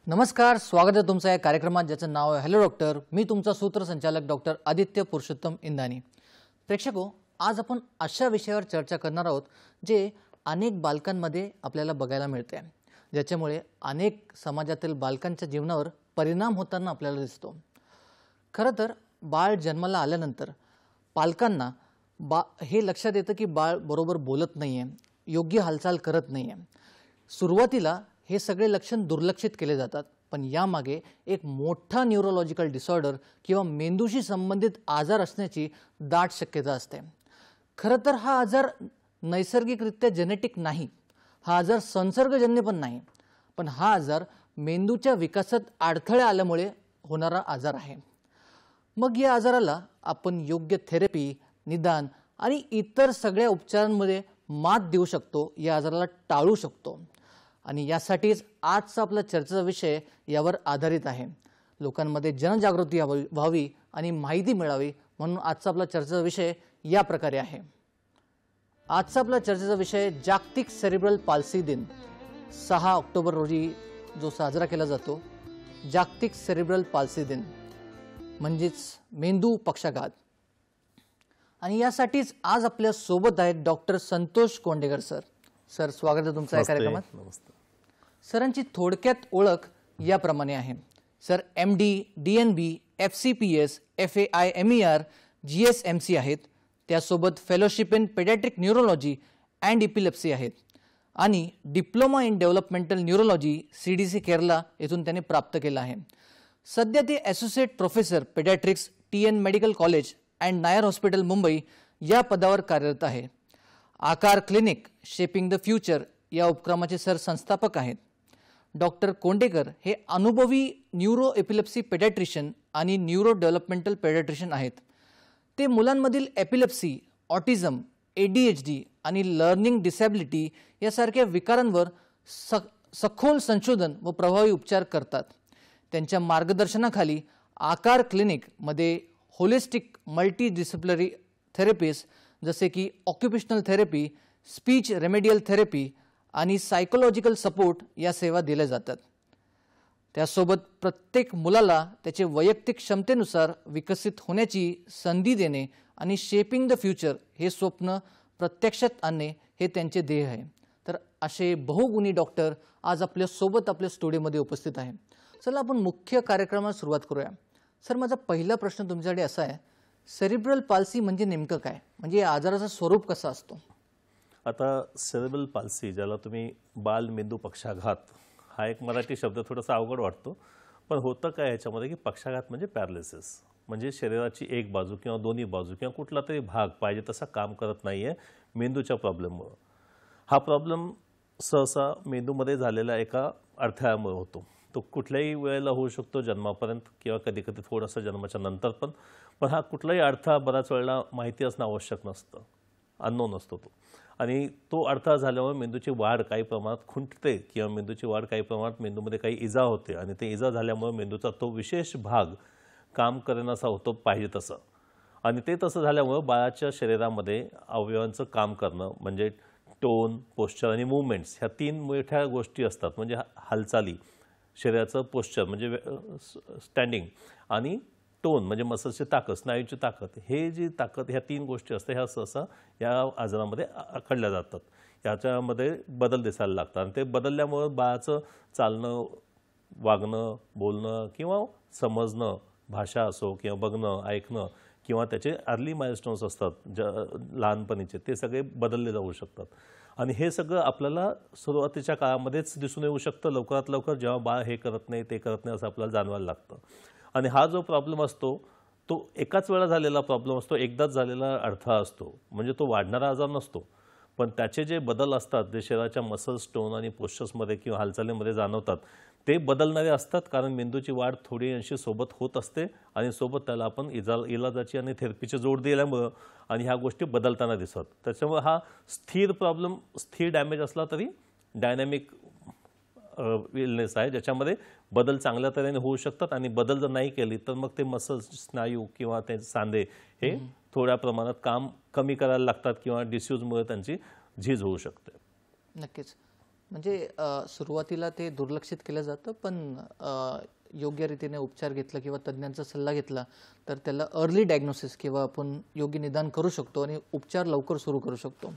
नमस्कार, स्वागत आहे तुमचं या कार्यक्रमात ज्याचं नाव आहे हॅलो डॉक्टर. मी तुमचा सूत्रसंचालक डॉक्टर आदित्य पुरुषोत्तम इंदानी. प्रेक्षको, आज आपण अशा विषयावर चर्चा करणार आहोत जे अनेक बालकांमध्ये आपल्याला बघायला मिळते, ज्याच्यामुळे अनेक समाजातील बालकांच्या जीवनावर परिणाम होताना आपल्याला दिसतो. खरं तर बाळ जन्माला आल्यानंतर पालकांना हे लक्षात येतं की बाळ बरोबर बोलत नाही आहे, योग्य हालचाल करत नाही आहे. सुरुवातीला हे सगळे लक्षण दुर्लक्षित केले जातात, पण यामागे एक मोठा न्यूरोलॉजिकल डिसऑर्डर किंवा मेंदूशी संबंधित आजार असण्याची दाट शक्यता असते. खरं तर हा आजार नैसर्गिकरित्या जेनेटिक नाही, हा आजार संसर्गजन्य पण नाही, पण हा आजार मेंदूच्या विकासात अडथळे आल्यामुळे होणारा आजार आहे. मग या आजाराला आपण योग्य थेरपी, निदान आणि इतर सगळ्या उपचारांमध्ये मात देऊ शकतो, या आजाराला टाळू शकतो. आणि यासाठीच आजचा आपला चर्चेचा विषय यावर आधारित आहे. लोकांमध्ये जनजागृती व्हावी आणि माहिती मिळावी म्हणून आजचा आपला चर्चेचा विषय या प्रकारे आहे. आजचा आपला चर्चेचा विषय जागतिक सेरिब्रल पाल्सी दिन 6 ऑक्टोबर रोजी जो साजरा केला जातो, जागतिक सेरिब्रल पाल्सी दिन म्हणजेच मेंदू पक्षाघात. आणि यासाठीच आज आपल्या सोबत आहेत doctor Santosh Kondekar sir. Sir, स्वागत आहे तुमचं या कार्यक्रमात. नमस्ते. सरांची थोडक्यात ओळख याप्रमाणे आहे. Sir MD, DNB, FCPS, FAIMER, GSMC आहेत. त्यासोबत fellowship in paediatric neurology and epilepsy आहेत आणि diploma in developmental neurology CDC Kerala येथून त्यांनी प्राप्त केला आहे. सध्या ते associate professor paediatrics TN medical college and Nair hospital Mumbai या पदावर कार्यरत आहे. आकार क्लिनिक शेपिंग द फ्युचर या उपक्रमाचे सर संस्थापक आहेत. डॉक्टर कोंडेकर हे अनुभवी न्यूरो एपिलेप्सी पेडियाट्रिशियन आणि न्यूरो डेव्हलपमेंटल पेडियाट्रिशियन आहेत. ते मुलांमधील एपिलेप्सी, ऑटिझम, ADHD आणि लर्निंग डिसॅबिलिटी यासारख्या विकारांवर सखोल संशोधन व प्रभावी उपचार करतात. त्यांच्या मार्गदर्शनाखाली आकार क्लिनिकमध्ये होलिस्टिक मल्टीडिसिप्लिनरी थेरपीज जसे की occupational therapy, speech remedial therapy आणि सायकोलॉजिकल सपोर्ट या सेवा दिल्या जातात. त्यासोबत प्रत्येक मुलाला त्याचे वैयक्तिक क्षमतेनुसार विकसित होण्याची संधी देणे आणि शेपिंग द फ्युचर हे स्वप्न प्रत्यक्षात आणणे हे त्यांचे ध्येय आहे. तर असे बहुगुणी डॉक्टर आज आपल्या सोबत आपल्या स्टुडिओमध्ये उपस्थित आहे. चला आपण मुख्य कार्यक्रमाला सुरुवात करूया. सर, माझा पहिला प्रश्न तुमच्याकडे असा आहे, सेरिब्रल पाल्सी म्हणजे नेमकं काय, म्हणजे या आजाराचं स्वरूप कसं असतो? आता सेरिब्रल पाल्सी, ज्याला तुम्ही बाल मेंदू पक्षाघात, हा एक मराठी शब्द थोडासा अवघड वाटतो, पण होतं काय ह्याच्यामध्ये की पक्षाघात म्हणजे पॅरालिसिस, म्हणजे शरीराची एक बाजू किंवा दोन्ही बाजू किंवा कुठला तरी भाग पाहिजे तसा काम करत नाही आहे मेंदूच्या प्रॉब्लेममुळे. हा प्रॉब्लेम सहसा मेंदूमध्ये झालेल्या एका अडथळ्यामुळे होतो. तो कुठल्याही वेळेला होऊ शकतो, जन्मापर्यंत किंवा कधी कधी थोडासा जन्माच्या नंतर पण हा कुठलाही अडथळा बऱ्याच वेळेला माहिती असणं आवश्यक नसतं, अननोन असतो तो. आणि तो अडथळा झाल्यामुळे मेंदूची वाढ काही प्रमाणात खुंटते किंवा मेंदूची वाढ काही प्रमाणात मेंदूमध्ये काही इजा होते आणि ते इजा झाल्यामुळे मेंदूचा तो विशेष भाग काम करेनासा होतो पाहिजे तसं. आणि ते तसं झाल्यामुळे बाळाच्या शरीरामध्ये अवयवांचं काम करणं म्हणजे टोन, पोश्चर आणि मूवमेंट्स ह्या 3 मोठ्या गोष्टी असतात. म्हणजे हालचाली, शरीराचं पोश्चर म्हणजे स्टँडिंग आणि टोन म्हणजे मसल्सची ताकद, स्नायूची ताकद, हे जी ताकद ह्या 3 गोष्टी असतात ह्या सहसा या आजारामध्ये आखडल्या जातात. याच्यामध्ये बदल दिसायला लागतात आणि ते बदलल्यामुळे बाळाचं चालणं, वागणं, बोलणं किंवा समजणं, भाषा असो किंवा बघणं, ऐकणं किंवा त्याचे अर्ली माइलस्टोन्स असतात लहानपणीचे, ते सगळे बदलले जाऊ शकतात. आणि हे सगळं आपल्याला सुरुवातीच्या काळामध्येच दिसून येऊ शकतं. लवकरात लवकर जेव्हा बाळ हे करत नाही, ते करत नाही असं आपल्याला जाणवायला लागतं. आणि हा जो प्रॉब्लेम असतो तो एकाच वेळा झालेला प्रॉब्लेम असतो, एकदाच झालेला अडथळा असतो, म्हणजे तो वाढणारा आजार नसतो. पण त्याचे जे बदल असतात जे शरीराच्या मसल्स टोन आणि पोश्चर्समध्ये किंवा हालचालीमध्ये जाणवतात ते बदलणारे असतात, कारण मेंदूची वाढ थोडी अंशी सोबत होत असते आणि सोबत त्याला आपण इलाजाची आणि थेरपीची जोड दिल्यामुळं आणि ह्या गोष्टी बदलताना दिसतात. त्याच्यामुळे हा स्थिर प्रॉब्लेम, स्थिर डॅमेज असला तरी डायनॅमिक इलनेस आहे, ज्याच्यामध्ये बदल चांगल्या तऱ्हेने होऊ शकतात आणि बदल जर नाही केली तर मग ते मसल्स, स्नायू किंवा ते सांधे हे थोड्या प्रमाणात काम कमी करायला लागतात किंवा डिस्यूजमुळे त्यांची झीज होऊ शकते. नक्कीच. म्हणजे सुरुवातीला ते दुर्लक्षित केलं जातं, पण योग्य रीतीने उपचार घेतला किंवा तज्ज्ञांचा सल्ला घेतला तर त्याला अर्ली डायग्नोसिस किंवा आपण योग्य निदान करू शकतो आणि उपचार लवकर सुरू करू शकतो.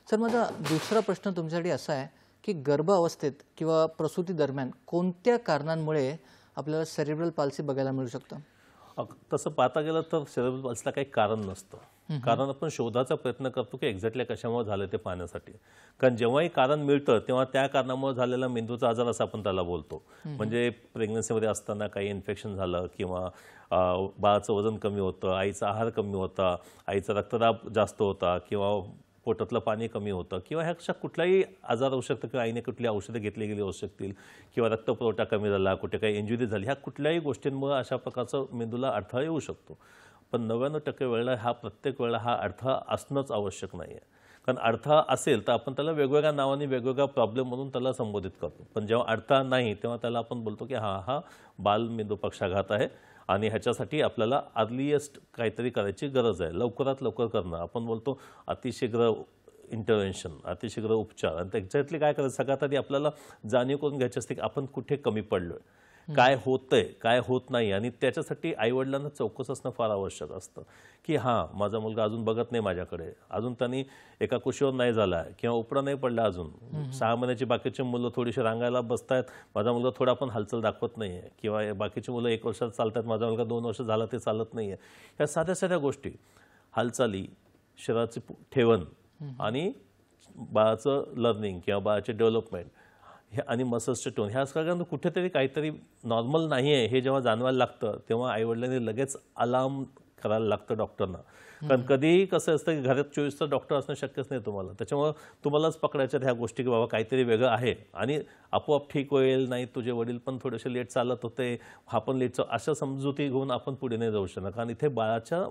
सर, माझा दुसरा प्रश्न तुमच्यासाठी असा आहे की गर्भ अवस्थेत किंवा प्रसूती दरम्यान कोणत्या कारणांमुळे आपल्याला सेरेब्रल पाल्सी बघायला मिळू शकतं? तसं पाहता गेलं तर सेरेब्रल पाल्सीला काही कारण नसतं. कारण आपण शोधाचा प्रयत्न करतो की एक्झॅक्टली कशामुळे झालं ते पाहण्यासाठी. कारण जेव्हाही कारण मिळतं तेव्हा त्या कारणामुळे झालेला मेंदूचा आजार असं आपण त्याला बोलतो. म्हणजे प्रेग्नन्सीमध्ये असताना काही इन्फेक्शन झालं किंवा बाळाचं वजन कमी होतं, आईचा आहार कमी होता, आईचा रक्तदाब जास्त होता किंवा पोटातलं पाणी कमी होतं किंवा ह्यापेक्षा कुठलाही आजार होऊ शकतं किंवा आईने कुठली औषधं घेतली गेली होऊ शकतील किंवा रक्तपुरवठा कमी झाला, कुठे काही इंजुरी झाली, ह्या कुठल्याही गोष्टींमुळे अशा प्रकारचं मेंदूला अडथळा येऊ शकतो. पण 99% वेळेला प्रत्येक वेळेला हा अडथळा असणंच आवश्यक नाही आहे. कारण अडथळा असेल तर आपण त्याला वेगवेगळ्या नावाने वेगवेगळ्या प्रॉब्लेम म्हणून त्याला संबोधित करतो. पण जेव्हा अडथळा नाही तेव्हा त्याला आपण बोलतो की हा बालमेंदू पक्षाघात आहे आणि ह्याच्यासाठी आपल्याला अर्लिएस्ट काहीतरी करायची गरज आहे, लवकरात लवकर करणं. आपण बोलतो अतिशीघ्र इंटरव्हेन्शन, अतिशीघ्र उपचार. आणि त्याच्यातली काय करायचं, सगळ्यात आधी आपल्याला जाणीव करून घ्यायची असते की आपण कुठे कमी पडलोय, काय होतंय, काय होत नाही. आणि त्याच्यासाठी आईवडिलांना चौकस असणं फार आवश्यक असतं की माझा मुलगा अजून बघत नाही माझ्याकडे, अजून त्यांनी एका कुशीवर नाही झाला किंवा उपडा नाही पडला, अजून 6 महिन्याची बाकीची मुलं थोडीशी रांगायला बसतायत, माझा मुलगा थोडा पण हालचाल दाखवत नाही आहे, किंवा बाकीची मुलं 1 वर्षात चालतात, माझा मुलगा 2 वर्ष झाला ते चालत नाही आहे. ह्या साध्या साध्या गोष्टी, हालचाली, शरीराची ठेवण आणि बाळाचं लर्निंग किंवा बाळाचे डेव्हलपमेंट हे आणि मसल्सचे टोन, ह्या सगळ्यांना कुठेतरी काहीतरी नॉर्मल नाही आहे हे जेव्हा जाणवायला लागतं तेव्हा आईवडिलांनी लगेच अलार्म करायला लागतं डॉक्टरना. कारण कधीही कसं असतं की घरात 24 तास डॉक्टर असणं शक्यच नाही तुम्हाला. त्याच्यामुळं तुम्हालाच पकडायच्यात ह्या गोष्टी की बाबा काहीतरी वेगळं आहे आणि आपोआप ठीक होईल, नाही तुझे वडील पण थोडेसे लेट चालत होते, हा पण लेट, अशा समजुती घेऊन आपण पुढे नाही जाऊ शकणार. कारण इथे बाळाच्या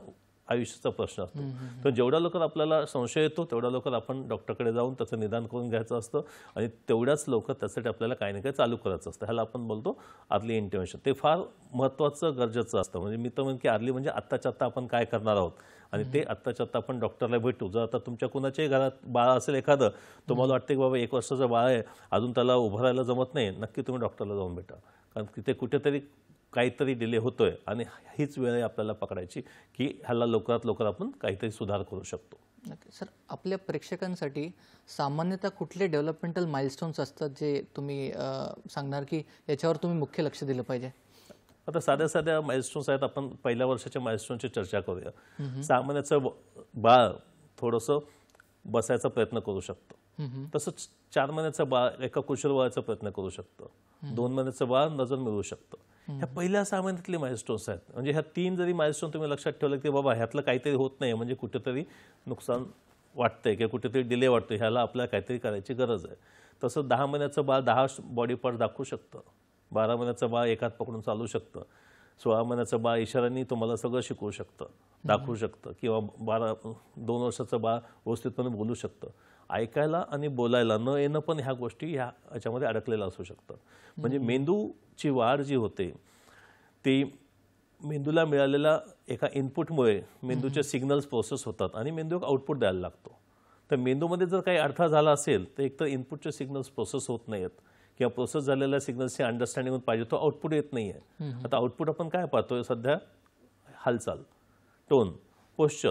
आयुष्याचा प्रश्न असतो. तर जेवढ्या लवकर आपल्याला संशय येतो तेवढ्या लवकर आपण डॉक्टरकडे जाऊन त्याचं निदान करून घ्यायचं असतं आणि तेवढ्याच लवकर त्यासाठी आपल्याला काही ना काही चालू करायचं असतं. ह्याला आपण बोलतो अर्ली इंटरव्हेन्शन. ते फार महत्त्वाचं, गरजेचं असतं. म्हणजे मी तर म्हणेन की अर्ली म्हणजे आत्ताच्या आत्ता आपण काय करणार आहोत आणि ते आत्ताच्या आत्ता आपण डॉक्टरला भेटू. जर आता तुमच्या कुणाच्याही घरात बाळ असेल एखादं, तुम्हाला वाटतं की बाबा 1 वर्षाचं बाळ आहे, अजून त्याला उभं राहायला जमत नाही, नक्की तुम्ही डॉक्टरला जाऊन भेटा. कारण तिथे कुठेतरी काहीतरी डिले होतोय आणि हीच वेळ आहे आपल्याला पकडायची की ह्याला लवकरात लवकर आपण काहीतरी सुधार करू शकतो. नक्की. सर, आपल्या प्रेक्षकांसाठी सामान्यतः कुठले डेव्हलपमेंटल माइलस्टोन्स असतात जे तुम्ही सांगणार की याच्यावर तुम्ही मुख्य लक्ष दिलं पाहिजे? आता साध्या साध्या माइलस्टोन्स आहेत. आपण पहिल्या वर्षाच्या माइलस्टोनची चर्चा करूया. 6 महिन्याचं बाळ थोडंसं बसायचा प्रयत्न करू शकतं. तसंच 4 महिन्याचं बाळ एका कुशल वळायचा प्रयत्न करू शकतं. 2 महिन्याचं बाळ नजर मिळवू शकतं. ह्या पहिल्या 6 महिन्यातले माइलस्टोन्स आहेत. म्हणजे ह्या 3 जरी माइलस्टोन तुम्ही लक्षात ठेवलं की बाबा ह्यातलं काहीतरी होत नाही, म्हणजे कुठेतरी नुकसान वाटतंय किंवा कुठेतरी डिले वाटतोय, ह्याला आपल्याला काहीतरी करायची गरज आहे. तसं 10 महिन्याचं बाळ 10 बॉडी पार्ट दाखवू शकतं. 12 महिन्याचं बाळ एक हात पकडून चालू शकतं. 16 महिन्याचं बाळ इशाऱ्यांनी तुम्हाला सगळं शिकवू शकतं, दाखवू शकतं. किंवा 2 वर्षाचं बाळ व्यवस्थितपणे बोलू शकतं. ऐकायला आणि बोलायला न येणं पण ह्या गोष्टी ह्याच्यामध्ये अडकलेल्या असू शकतात. म्हणजे मेंदूची वाढ जी होते ती मेंदूला मिळालेल्या एका इनपुटमुळे मेंदूचे सिग्नल्स प्रोसेस होतात आणि मेंदू एक आउटपुट द्यायला लागतो. तर मेंदूमध्ये जर काही अडथळा झाला असेल तर एकतर इनपुटचे सिग्नल्स प्रोसेस होत नाहीत किंवा प्रोसेस झालेल्या सिग्नल्सची अंडरस्टँडिंग पाहिजे तो आउटपुट येत नाही आहे. आता आउटपुट आपण काय पाहतोय सध्या, हालचाल, टोन, पोश्चर.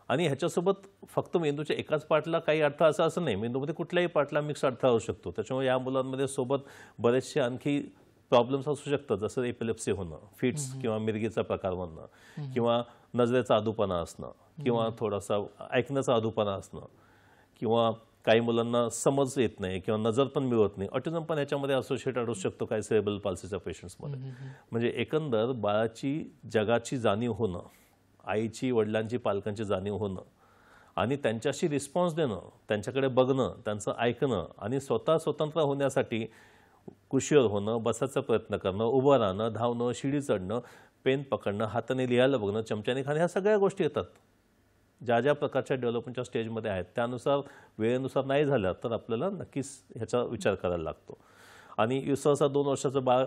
आणि ह्याच्यासोबत फक्त मेंदूच्या एकाच पार्टला काही अडथळा असं नाही, मेंदूमध्ये कुठल्याही पार्टला मिक्स अडथळा होऊ शकतो. त्याच्यामुळे या मुलांमध्ये सोबत बरेचसे आणखी प्रॉब्लेम्स असू शकतात, जसं एपिलेप्सी होणं, फिट्स किंवा मिरगीचा प्रकार म्हणणं, किंवा नजरेचा अधूपणा असणं, किंवा थोडासा ऐकण्याचा अधूपणा असणं, किंवा काही मुलांना समज येत नाही किंवा नजर पण मिळत नाही. ऑटिझम पण ह्याच्यामध्ये असोसिएट असू शकतो काही सेरेब्रल पाल्सीच्या पेशंट्समध्ये. म्हणजे एकंदर बाळाची जगाची जाणीव होणं, आईची, वडिलांची, पालकांची जाणीव होणं आणि त्यांच्याशी रिस्पॉन्स देणं, त्यांच्याकडे बघणं, त्यांचं ऐकणं आणि स्वतः स्वतंत्र होण्यासाठी कुशीवर होणं, बसायचा प्रयत्न करणं, उभं राहणं, धावणं, शिडी चढणं, पेन पकडणं, हाताने लिहायला बघणं, चमच्याने खाणं, ह्या सगळ्या गोष्टी येतात. ज्या ज्या प्रकारच्या डेव्हलपमेंटच्या स्टेजमध्ये आहेत त्यानुसार वेळेनुसार नाही झाल्या तर आपल्याला नक्कीच ह्याचा विचार करायला लागतो. आणि सहसा 2 वर्षाचं बाळ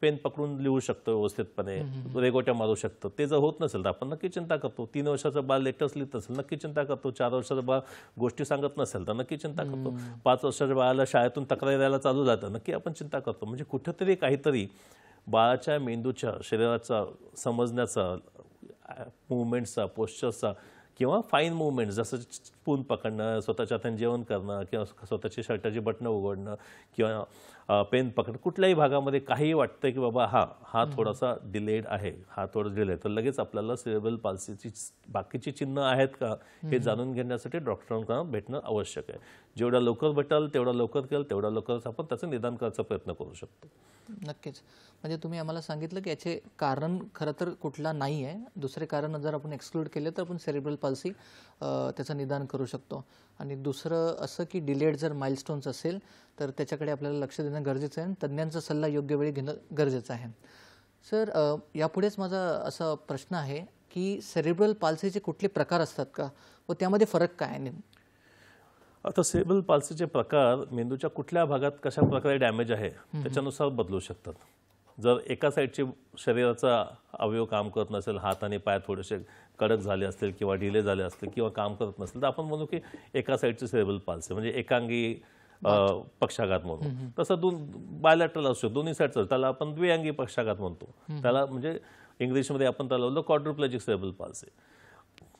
पेन पकडून लिहू शकतो व्यवस्थितपणे, रेगोट्या मारू शकतं. ते जर होत नसेल तर आपण नक्की चिंता करतो. 3 वर्षाचं बाळ लेटर्स लिहित असेल नक्की चिंता करतो. 4 वर्षाचं बाळ गोष्टी सांगत नसेल तर नक्की चिंता करतो. 5 वर्षाच्या बाळाला शाळेतून तक्रार द्यायला चालू झालं नक्की आपण चिंता करतो. म्हणजे कुठेतरी काहीतरी बाळाच्या मेंदूच्या शरीराचा समजण्याचा, मुवमेंट्सचा, पोश्चरचा किंवा फाईन मुवमेंट्स जसं स्पून पकडणं, स्वतःच्या हाताने जेवण करणं किंवा स्वतःची शर्टाची बटणं उघडणं किंवा पेन पकडणं, कुठल्याही भागामध्ये काहीही वाटतं की बाबा हा थोडासा डिलेड आहे, हा थोडा डिले, तर लगेच आपल्याला सेरेब्रल पाल्सीची बाकीची चिन्ह आहेत का हे जाणून घेण्यासाठी डॉक्टरांना भेटणं आवश्यक आहे. जेवढा लवकर भेटाल तेवढा लवकर केलं तेवढा लवकरच आपण त्याचं निदान करायचा प्रयत्न करू शकतो. नक्कीच. म्हणजे तुम्ही आम्हाला सांगितलं की याचे कारण खरं तर कुठला नाही आहे. दुसरे कारण जर आपण एक्सक्लूड केले तर आपण सेरेब्रल पाल्सी त्याचं निदान करू शकतो. आणि दुसरं असं की डिलेड जर माइलस्टोन्स असेल तर त्याच्याकडे आपल्याला लक्ष देणं गरजेचं आहे. तज्ज्ञांचा सल्ला योग्य वेळी घेणं गरजेचं आहे. सर, यापुढेच माझा असा प्रश्न आहे की सेरेब्रल पाल्सीचे कुठले प्रकार असतात का व त्यामध्ये फरक काय आहे? आता सेरेब्रल पाल्सीचे प्रकार मेंदूच्या कुठल्या भागात कशा प्रकारे डॅमेज आहे त्याच्यानुसार बदलू शकतात. जर एका साईडचे शरीराचा अवयव काम करत नसेल, हात आणि पाय थोडेसे कडक झाले असतील किंवा ढिले झाले असतील किंवा काम करत नसेल तर आपण म्हणू की एका साईडचे सेरेब्रल पाल्सी म्हणजे एकांगी पक्षाघात म्हणून. तसं बायलॅटरल असू शकतो, दोन्ही साईडचं, त्याला आपण द्विअंगी पक्षाघात म्हणतो. त्याला म्हणजे इंग्लिशमध्ये आपण त्याला बोलतो क्वाड्रुप्लेजिक सेरेब्रल पाल्सी.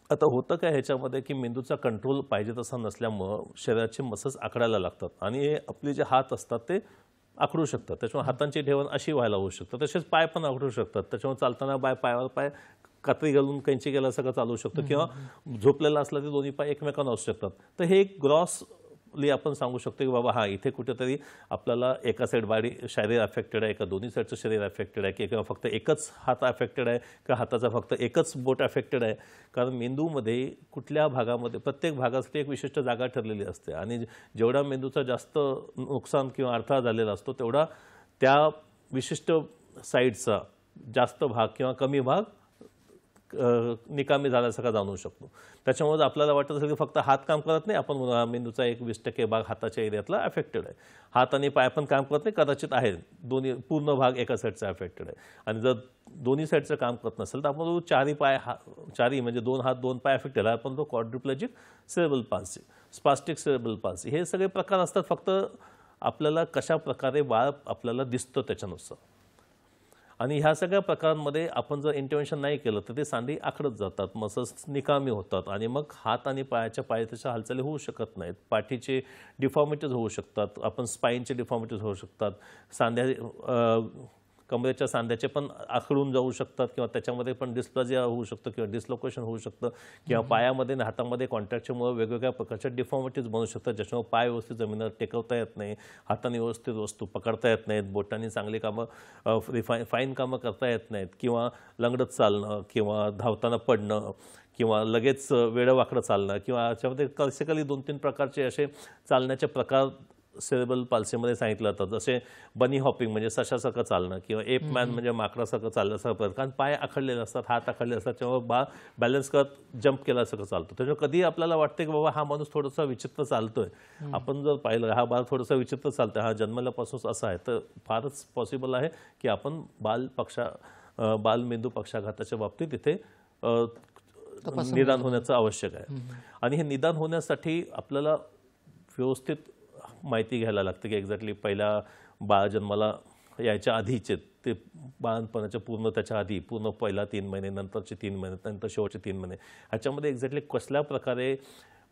आता होतं काय ह्याच्यामध्ये की मेंदूचा कंट्रोल पाहिजे तसा नसल्यामुळं शरीराचे मसल्स आखडायला लागतात आणि हे आपले जे हात असतात ते आखडू शकतात. त्याच्यामुळे हातांची ठेवण अशी व्हायला होऊ शकतं. तसेच पाय पण आखडू शकतात. त्याच्यामुळे चालताना पायावर पाय कात्री घालून कैंची गेला सगळं चालू शकतं किंवा झोपलेला असला तर दोन्ही पाय एकमेकांना असू शकतात. तर हे एक ग्रॉसली आपण सांगू शकतो की बाबा इथे कुठेतरी आपल्याला एका साईड बॉडी शरीर अफेक्टेड आहे का दोन्ही साईडचं शरीर अफेक्टेड आहे किंवा फक्त एकच हात अफेक्टेड आहे का हाताचा फक्त एकच बोट अफेक्टेड आहे. कारण मेंदूमध्ये कुठल्या भागामध्ये प्रत्येक भागासाठी एक विशिष्ट जागा ठरलेली असते आणि जेवढा मेंदूचा जास्त नुकसान किंवा अडथळा झालेला असतो तेवढा त्या विशिष्ट साईडचा जास्त भाग किंवा कमी भाग निकामी झाल्यासारखा जाणवू शकतो. त्याच्यामुळे आपल्याला वाटत असेल की फक्त हात काम करत नाही, आपण मेंदूचा एक 20% भाग हाताच्या एरियातला अफेक्टेड आहे. हात आणि पाय पण काम करत नाही, कदाचित आहे, दोन्ही पूर्ण भाग एका साईडचा अफेक्टेड आहे. आणि जर दोन्ही साईडचं काम करत नसेल तर आपण चारी म्हणजे 2 हात 2 पाय अफेक्टेड आहे, आपण तो quadriplegic cerebral palsy, spastic cerebral palsy, हे सगळे प्रकार असतात. फक्त आपल्याला कशा प्रकारे बाळ आपल्याला दिसतं त्याच्यानुसार. आणि ह्या सगळ्या प्रकारांमध्ये आपण जर इंटरव्हेन्शन नाही केलं तर ते सांधी आखडत जातात, मसल्स निकामी होतात आणि मग हात आणि पायाच्या हालचाली होऊ शकत नाहीत. पाठीचे डिफॉर्मिटीज होऊ शकतात, आपण स्पाईनचे डिफॉर्मिटीज होऊ शकतात, कमरेच्या सांध्याचे पण आखडून जाऊ शकतात किंवा त्याच्यामध्ये पण डिस्प्लाजिया होऊ शकतं किंवा डिस्लोकेशन होऊ शकतं किंवा पायामध्ये आणि हातामध्ये कॉन्टॅक्टच्यामुळे वेगवेगळ्या प्रकारच्या डिफॉर्मिटीज बनू शकतात, ज्याच्यामुळे पाय व्यवस्थित जमिनीवर टेकवता येत नाही, हाताने व्यवस्थित वस्तू पकडता येत नाहीत, बोटांनी चांगली कामं फाईन कामं करता येत नाहीत किंवा लंगडत चालणं किंवा धावताना पडणं किंवा लगेच वेडं चालणं किंवा याच्यामध्ये बेसिकली 2-3 प्रकारचे असे चालण्याचे प्रकार सेरेब्रल पाल्सीमध्ये सांगितलं जातं. जसे बनी हॉपिंग म्हणजे सशासारखं चालणं किंवा एप मॅन म्हणजे माकडासारखं चालण्यासारखं प्रकार. कारण पाय आखडलेले असतात, हात आखडले असतात, तेव्हा बाळ बॅलन्स करत जंप केल्यासारखं चालतो. त्याच्यामुळे कधी आपल्याला वाटतं की बाबा हा माणूस थोडासा विचित्र चालतोय. आपण जर पाहिलं हा बाळ थोडासा विचित्र चालतोय, हा जन्मल्यापासून असा आहे, तर फारच पॉसिबल आहे की आपण बालमेंदू पक्षाघाताच्या बाबतीत इथे निदान होण्याचं आवश्यक आहे. आणि हे निदान होण्यासाठी आपल्याला व्यवस्थित माहिती घ्यायला लागते की एक्झॅक्टली पहिल्या बाळ जन्माला यायच्या आधीचे ते बाळपणाच्या पूर्ण त्याच्या आधी पूर्ण पहिला 3 महिने, नंतरचे 3 महिने, नंतर शेवटचे 3 महिने ह्याच्यामध्ये एक्झॅक्टली कसल्या प्रकारे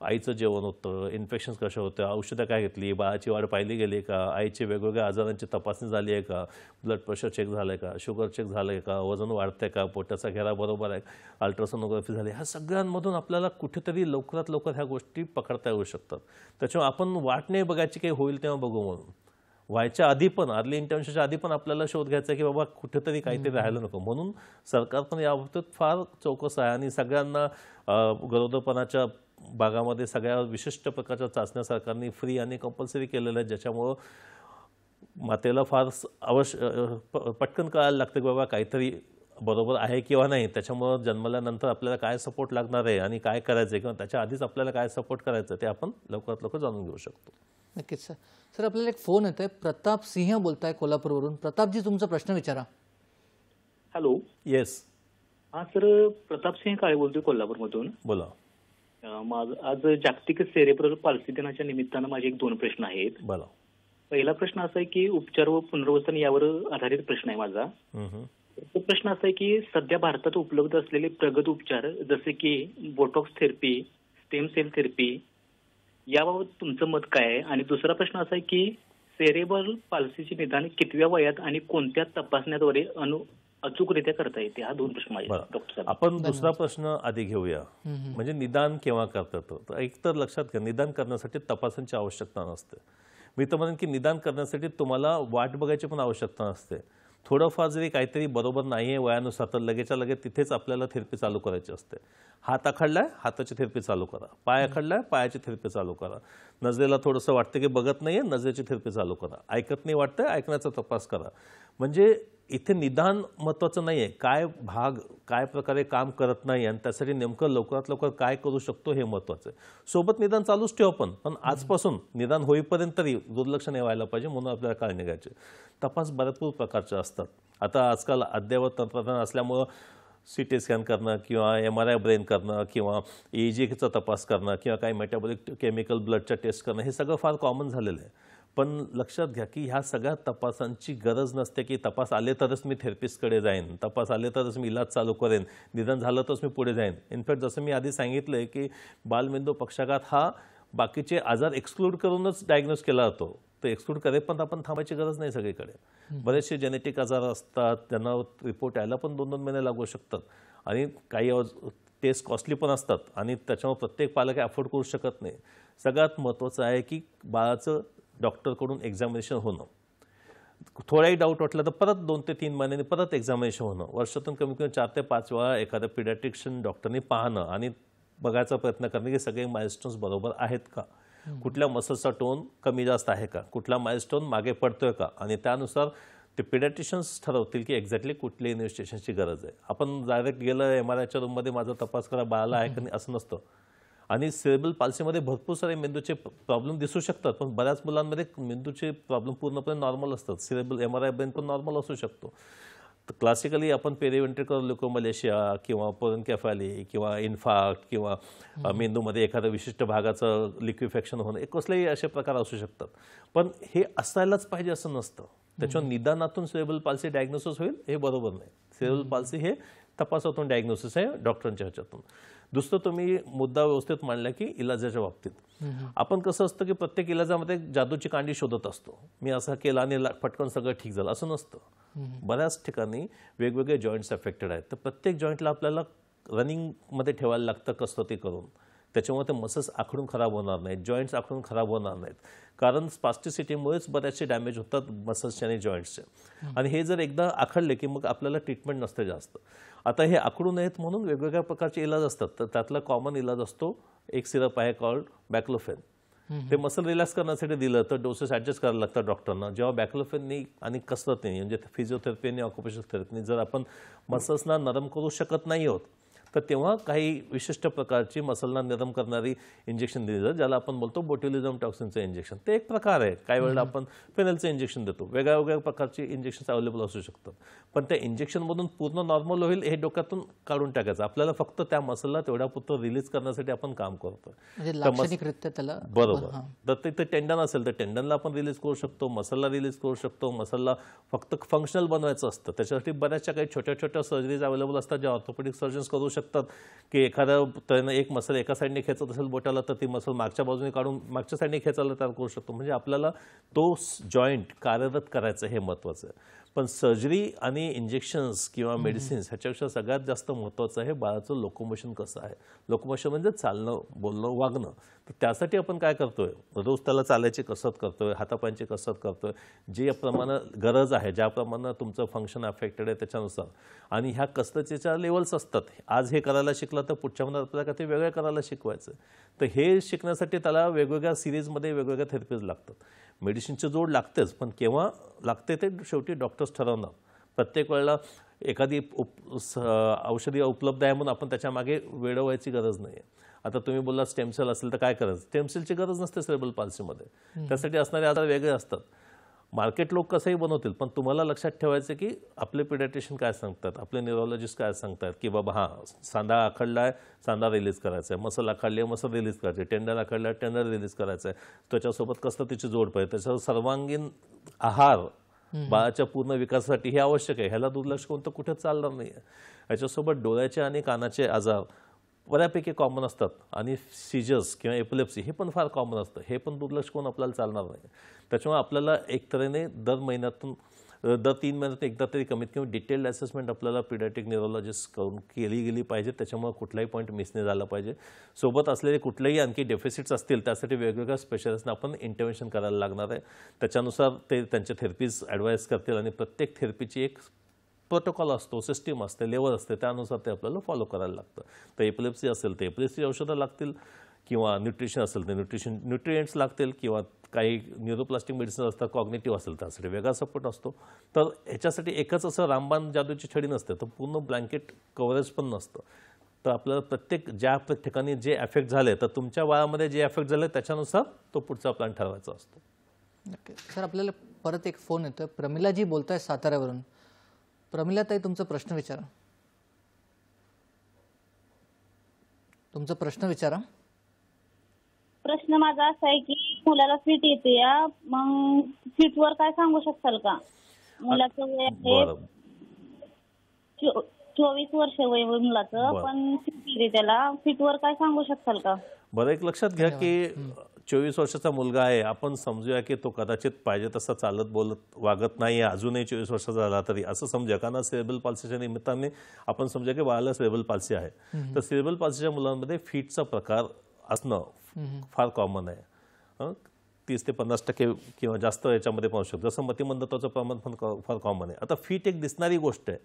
आईचं जेवण होतं, इन्फेक्शन्स कशा होत्या, औषधं काय घेतली, बाळाची वाढ पाहिली गेली का, आईचे वेगवेगळ्या आजारांची तपासणी झाली आहे का, ब्लड प्रेशर चेक झालं आहे का, शुगर चेक झालं आहे का, वजन वाढतंय का, पोटाचा घेरा बरोबर आहे, अल्ट्रासोनोग्राफी झाली, ह्या सगळ्यांमधून आपल्याला कुठेतरी लवकरात लवकर ह्या गोष्टी पकडता येऊ शकतात. त्याच्यामुळे आपण वाट नाही बघायची काही होईल तेव्हा बघू म्हणून. व्हायच्या आधी पण अर्ली इंटरव्हेन्शनच्या आधी पण आपल्याला शोध घ्यायचा की बाबा कुठेतरी काहीतरी राहायला नको. म्हणून सरकार पण याबाबतीत फार चौकस आहे आणि सगळ्यांना गरोदरपणाच्या भागामध्ये सगळ्या विशिष्ट प्रकारच्या चाचण्या सरकारने फ्री आणि कंपल्सरी केलेल्या आहेत, ज्याच्यामुळं मातेला फार पटकन कळायला लागतं की बाबा काहीतरी बरोबर आहे किंवा नाही. त्याच्यामुळं जन्मल्यानंतर आपल्याला काय सपोर्ट लागणार आहे आणि काय करायचं आहे किंवा त्याच्या आधीच आपल्याला काय सपोर्ट करायचं ते आपण लवकरात लवकर जाणून घेऊ शकतो. नक्कीच सर. सर आपल्याला एक फोन येतोय. प्रताप सिंह बोलताय कोल्हापूरवरून. प्रतापजी तुमचा प्रश्न विचारा. हॅलो. येस. हा सर, प्रताप सिंह काळे बोलतोय कोल्हापूरमधून. बोला. आज जागतिक सेरेब्रल पाल्सी दिनाच्या निमित्तानं माझे 2 प्रश्न आहेत. बोला. पहिला प्रश्न असा आहे की उपचार व पुनर्वसन यावर आधारित प्रश्न आहे माझा. तो प्रश्न असा आहे की सध्या भारतात उपलब्ध असलेले प्रगत उपचार जसे की botox therapy, stem cell therapy याबाबत तुमचं मत काय आहे? आणि दुसरा प्रश्न असा आहे की सेरेब्रल पाल्सीचे निदान कितव्या वयात आणि कोणत्या तपासण्याद्वारे अचूकरित्या करता येते? हा 2 प्रश्न माझे डॉक्टर साहेब. आपण दुसरा प्रश्न आधी घेऊया. म्हणजे निदान केव्हा करता येतं? तर एक तर लक्षात घ्या, निदान करण्यासाठी तपासांची आवश्यकता नसते. मी तर म्हणेन की निदान करण्यासाठी तुम्हाला वाट बघायची पण आवश्यकता नसते. थोडंफार जरी काहीतरी बरोबर नाही आहे वयानुसार तर लगेचच्या लगेच तिथेच आपल्याला थेरपी चालू करायची असते. हात आखडलाय, हाताची थेरपी चालू करा. पाय आखडलाय, पायाची थेरपी चालू करा. नजरेला थोडंसं वाटतं की बघत नाहीये, नजरेची थेरपी चालू करा. ऐकत नाही वाटतंय, ऐकण्याचा तपास करा. म्हणजे इथे निदान महत्त्वाचं नाही आहे, काय भाग काय प्रकारे काम करत नाही आणि त्यासाठी नेमकं लवकरात लवकर काय करू शकतो हे महत्त्वाचं आहे. सोबत निदान चालूच ठेवू आपण, पण आजपासून निदान होईपर्यंत तरी दुर्लक्ष नाही व्हायला पाहिजे. म्हणून आपल्याला काळजी घ्यायची. तपास भरपूर प्रकारचे असतात. आता आजकाल अद्ययावत तंत्रज्ञान असल्यामुळं CT स्कॅन करणं किंवा MRI ब्रेन करणं किंवा EEGचा तपास करणं किंवा काही मेटाबॉलिक केमिकल ब्लडच्या टेस्ट करणं हे सगळं फार कॉमन झालेलं आहे. पण लक्षात घ्या की ह्या सगळ्या तपासांची गरज नसते की तपास आले तरच मी थेरपिस्टकडे जाईन, तपास आले तरच मी इलाज चालू करेन, निदान झालं तरच मी पुढे जाईन. इनफॅक्ट जसं मी आधी सांगितलं आहे की बालमेंदू पक्षाघात हा बाकीचे आजार एक्सक्लूड करूनच डायग्नोज केला जातो. तर एक्सक्लूड करेपर्यंत आपण थांबायची गरज नाही सगळीकडे. बरेचसे जेनेटिक आजार असतात, त्यांना रिपोर्ट यायला पण 2-2 महिने लागू शकतात आणि काही टेस्ट कॉस्टली पण असतात आणि त्याच्यामुळे प्रत्येक पालक अफोर्ड करू शकत नाही. सगळ्यात महत्त्वाचं आहे की बाळाचं डॉक्टरकडून एक्झामिनेशन होणं. थोडाही डाऊट वाटला तर परत 2 ते 3 महिन्यांनी परत एक्झामिनेशन होणं. वर्षातून कमी कमी 4 ते 5 वेळा एखाद्या पिडियाट्रिशियन डॉक्टरनी पाहणं आणि बघायचा प्रयत्न करणं की सगळे माइलस्टोन्स बरोबर आहेत का, कुठल्या मसल्सचा टोन कमी जास्त आहे का, कुठला माइलस्टोन मागे पडतोय का, आणि त्यानुसार ते पिडियाट्रिशियन्स ठरवतील की एक्झॅक्टली कुठल्या इन्व्हेस्टिगेशनची गरज आहे. आपण डायरेक्ट गेलं MRIच्या रूममध्ये माझा तपास करा बाळाला आहे का नाही असं नसतं. आणि सेरेब्रल पाल्सीमध्ये भरपूर सारे मेंदूचे प्रॉब्लेम दिसू शकतात, पण बऱ्याच मुलांमध्ये मेंदूचे प्रॉब्लेम पूर्णपणे नॉर्मल असतात. सेरेब्रल MRI ब्रेन पण नॉर्मल असू शकतो. तर क्लासिकली आपण पेरिव्हेंट्रिकल ल्युकोमलेशिया किंवा पोरनकेफॅली किंवा इन्फार्क्ट किंवा मेंदूमध्ये एखाद्या विशिष्ट भागाचं लिक्विफॅक्शन होणं हे कसलेही असे प्रकार असू शकतात. पण हे असायलाच पाहिजे असं नसतं. त्याच्यावर निदानातून सेरेब्रल पाल्सी डायग्नोसिस होईल हे बरोबर नाही. सेरेब्रल पाल्सी हे तपासातून डायग्नोसिस आहे डॉक्टरांच्या ह्याच्यातून. दुसरं तुम्ही मुद्दा व्यवस्थित मांडला की इलाजाच्या बाबतीत आपण कसं असतं की प्रत्येक इलाजामध्ये जादूची कांडी शोधत असतो. मी असं केलं आणि पटकन सगळं ठीक झालं असं नसतं. बऱ्याच ठिकाणी वेगवेगळे जॉईंट्स अफेक्टेड आहेत, तर प्रत्येक जॉईंटला आपल्याला रनिंगमध्ये ठेवायला लागतं कसरती करून. त्याच्यामुळे ते मसल्स आखडून खराब होणार नाहीत, जॉईंट्स आखडून खराब होणार नाहीत, कारण स्पास्टिसिटीमुळेच बऱ्याचसे डॅमेज होतात मसल्सचे आणि जॉईंट्सचे. आणि हे जर एकदा आखडले की मग आपल्याला ट्रीटमेंट नसते जास्त. आता हे आखडू नयेत म्हणून वेगवेगळ्या प्रकारचे इलाज असतात, तर त्यातला कॉमन इलाज असतो एक सिरप आहे कॉल्ड बॅक्लोफेन. ते मसल रिलॅक्स करण्यासाठी दिलं तर डोसेस ॲडजस्ट करायला लागतात डॉक्टरना. जेव्हा बॅक्लोफेननी आणि कसरतीने म्हणजे फिजिओथेरपी आणि ऑक्युपेशनल थेरपीने जर आपण मसल्सना नरम करू शकत नाही आहोत तर तेव्हा काही विशिष्ट प्रकारची मसलना नरम करणारी इंजेक्शन दिली जातात, ज्याला आपण बोलतो बोट्युलिझम टॉक्सिनचं इंजेक्शन. ते एक प्रकार आहे. काही वेळेला आपण फेनेलचं इंजेक्शन देतो. वेगळ्या वेगळ्या प्रकारची इंजेक्शन्स अवेलेबल असू शकतात, पण त्या इंजेक्शनमधून पूर्ण नॉर्मल होईल हे डोक्यातून काढून टाकायचं. आपल्याला फक्त त्या मसलला तेवढ्या पुरतं रिलीज करण्यासाठी आपण काम करतो. बरोबर. तर ते टेंडन असेल तर टेंडनला आपण रिलीज करू शकतो, मसलला रिलीज करू शकतो. मसलला फक्त फंक्शनल बनवायचं असतं, त्याच्यासाठी बऱ्याचशा काही छोट्या छोट्या सर्जरीज अवेलेबल असतात ज्या ऑर्थोपेडिक सर्जन्स करू शकतात. की एखाद्या एक मसल एका साईडने खेचत असेल बोटाला तर ती मसल मागच्या बाजूने काढून मागच्या साईडने खेचायला तयार करू शकतो. म्हणजे आपल्याला तो जॉईंट कार्यरत करायचं हे महत्त्वाचं आहे. पण सर्जरी आणि इंजेक्शन्स किंवा मेडिसिन्स ह्याच्यापेक्षा सगळ्यात जास्त महत्त्वाचं आहे बाळाचं लोकोमोशन कसं आहे. लोकोमोशन म्हणजे चालणं, बोलणं, वागणं. तर त्यासाठी आपण काय करतोय, रोज त्याला चालायची कसरत करतोय, हातापायांची कसरत करतोय, जे प्रमाणे गरज आहे, ज्याप्रमाणे तुमचं फंक्शन अफेक्टेड आहे त्याच्यानुसार. आणि ह्या कसरतीच्या लेवल्स असतात. आज हे करायला शिकलं तर पुढच्या महिन्यात आपल्याला ते वेगळं करायला शिकवायचं. तर हे शिकण्यासाठी त्याला वेगवेगळ्या सिरीजमध्ये वेगवेगळ्या थेरपीज लागतात. मेडिसिनची जोड लागतेच, पण केव्हा लागते ते शेवटी डॉक्टर्स ठरवणार. प्रत्येक वेळेला एखादी औषधी उपलब्ध आहे म्हणून आपण त्याच्या मागे वेड व्हायची गरज नाही आहे. आता तुम्ही बोलला स्टेमसेल असेल तर काय करायचं, स्टेमसेलची गरज नसते सेरेब्रल पाल्सीमध्ये. त्यासाठी असणारे आजार वेगळे असतात. मार्केट लोक कसंही बनवतील, पण तुम्हाला लक्षात ठेवायचं की आपले पिडियाट्रिशियन काय सांगतात, आपले न्यूरोलॉजिस्ट काय सांगतात की बाबा हां, सांधा आखडला आहे, सांधा रिलीज करायचा आहे, मसल आखडली आहे, मसल रिलीज करायची आहे, टेंडर आखडला आहे, टेंडर रिलीज करायचं आहे, त्याच्यासोबत कसरतीची जोड पाहिजे, त्याच्यावर सर्वांगीण आहार बाळाच्या पूर्ण विकासासाठी हे आवश्यक आहे. ह्याला दुर्लक्ष करून तर कुठे चालणार नाही आहे. याच्यासोबत डोळ्याचे आणि कानाचे आजार बऱ्यापैकी कॉमन असतात आणि सीजर्स किंवा एपिलेप्सी हे पण फार कॉमन असतं. हे पण दुर्लक्ष करून आपल्याला चालणार नाही. त्याच्यामुळे आपल्याला एक तऱ्हेने दर 3 महिन्यातून एकदा तरी कमीत कमी डिटेल्ड असेसमेंट आपल्याला पिडियाट्रिक न्यूरोलॉजिस्ट करून केली गेली पाहिजे. त्याच्यामुळे कुठलाही पॉईंट मिस नाही झाला पाहिजे. सोबत असलेले कुठलेही आणखी डेफिसिट्स असतील त्यासाठी वेगवेगळ्या स्पेशलिस्टना आपण इंटरव्हेन्शन करायला लागणार आहे. त्याच्यानुसार ते त्यांच्या थेरपीज ॲडवाईस करतील आणि प्रत्येक थेरपीची एक प्रोटोकॉल असतो, सिस्टीम असते, लेवल असते, त्यानुसार ते आपल्याला फॉलो करायला लागतं. तर एपिलेप्सी असेल तर एपिलेप्सी औषधं लागतील, किंवा न्यूट्रिशन असेल तर न्यूट्रिएंट्स लागतील, किंवा काही न्यूरोप्लास्टिक मेडिसिन असतात, कॉग्निटिव्ह असेल त्यासाठी वेगळा सपोर्ट असतो. तर ह्याच्यासाठी एकच असं रामबाण जादूची छडी नसते, तर पूर्ण ब्लँकेट कव्हरेज पण नसतं. तर आपल्याला प्रत्येक ज्या ठिकाणी जे अफेक्ट झाले, तर तुमच्या बाळामध्ये जे अफेक्ट झाले त्याच्यानुसार तो पुढचा प्लॅन ठरवायचा असतो. नक्की सर, आपल्याला परत एक फोन येतोय. प्रमिलाजी बोलताय साताऱ्यावरून. प्रमिला ताई, तुमचा प्रश्न विचारा. तुमचा प्रश्न विचारा. प्रश्न माझा असा आहे की मुलाला फिट येते, मग फिटवर काय सांगू शकाल का? मुलाचं वय आहे 24 वर्ष वय मुलाचं, पण फिट येते त्याला. फिटवर काय सांगू शकाल का? बरं, एक लक्षात घ्या की 24 वर्षाचा मुलगा आहे. आपण समजूया की तो कदाचित पाहिजे तसा चालत बोलत वागत नाही आहे, अजूनही 24 वर्षाचा झाला तरी असं समजूया. कारण सेरेब्रल पाल्सीच्या निमित्ताने आपण समजूया की बाळाला सेरेब्रल पाल्सी आहे. तर सेरेब्रल पाल्सीच्या मुलांमध्ये फिटचा प्रकार असणं फार कॉमन आहे. 30 ते 50% किंवा जास्त याच्यामध्ये पाहू शकतो. जसं मतिमंदत्वाचं प्रमाण पण फार कॉमन आहे. आता फिट एक दिसणारी गोष्ट आहे,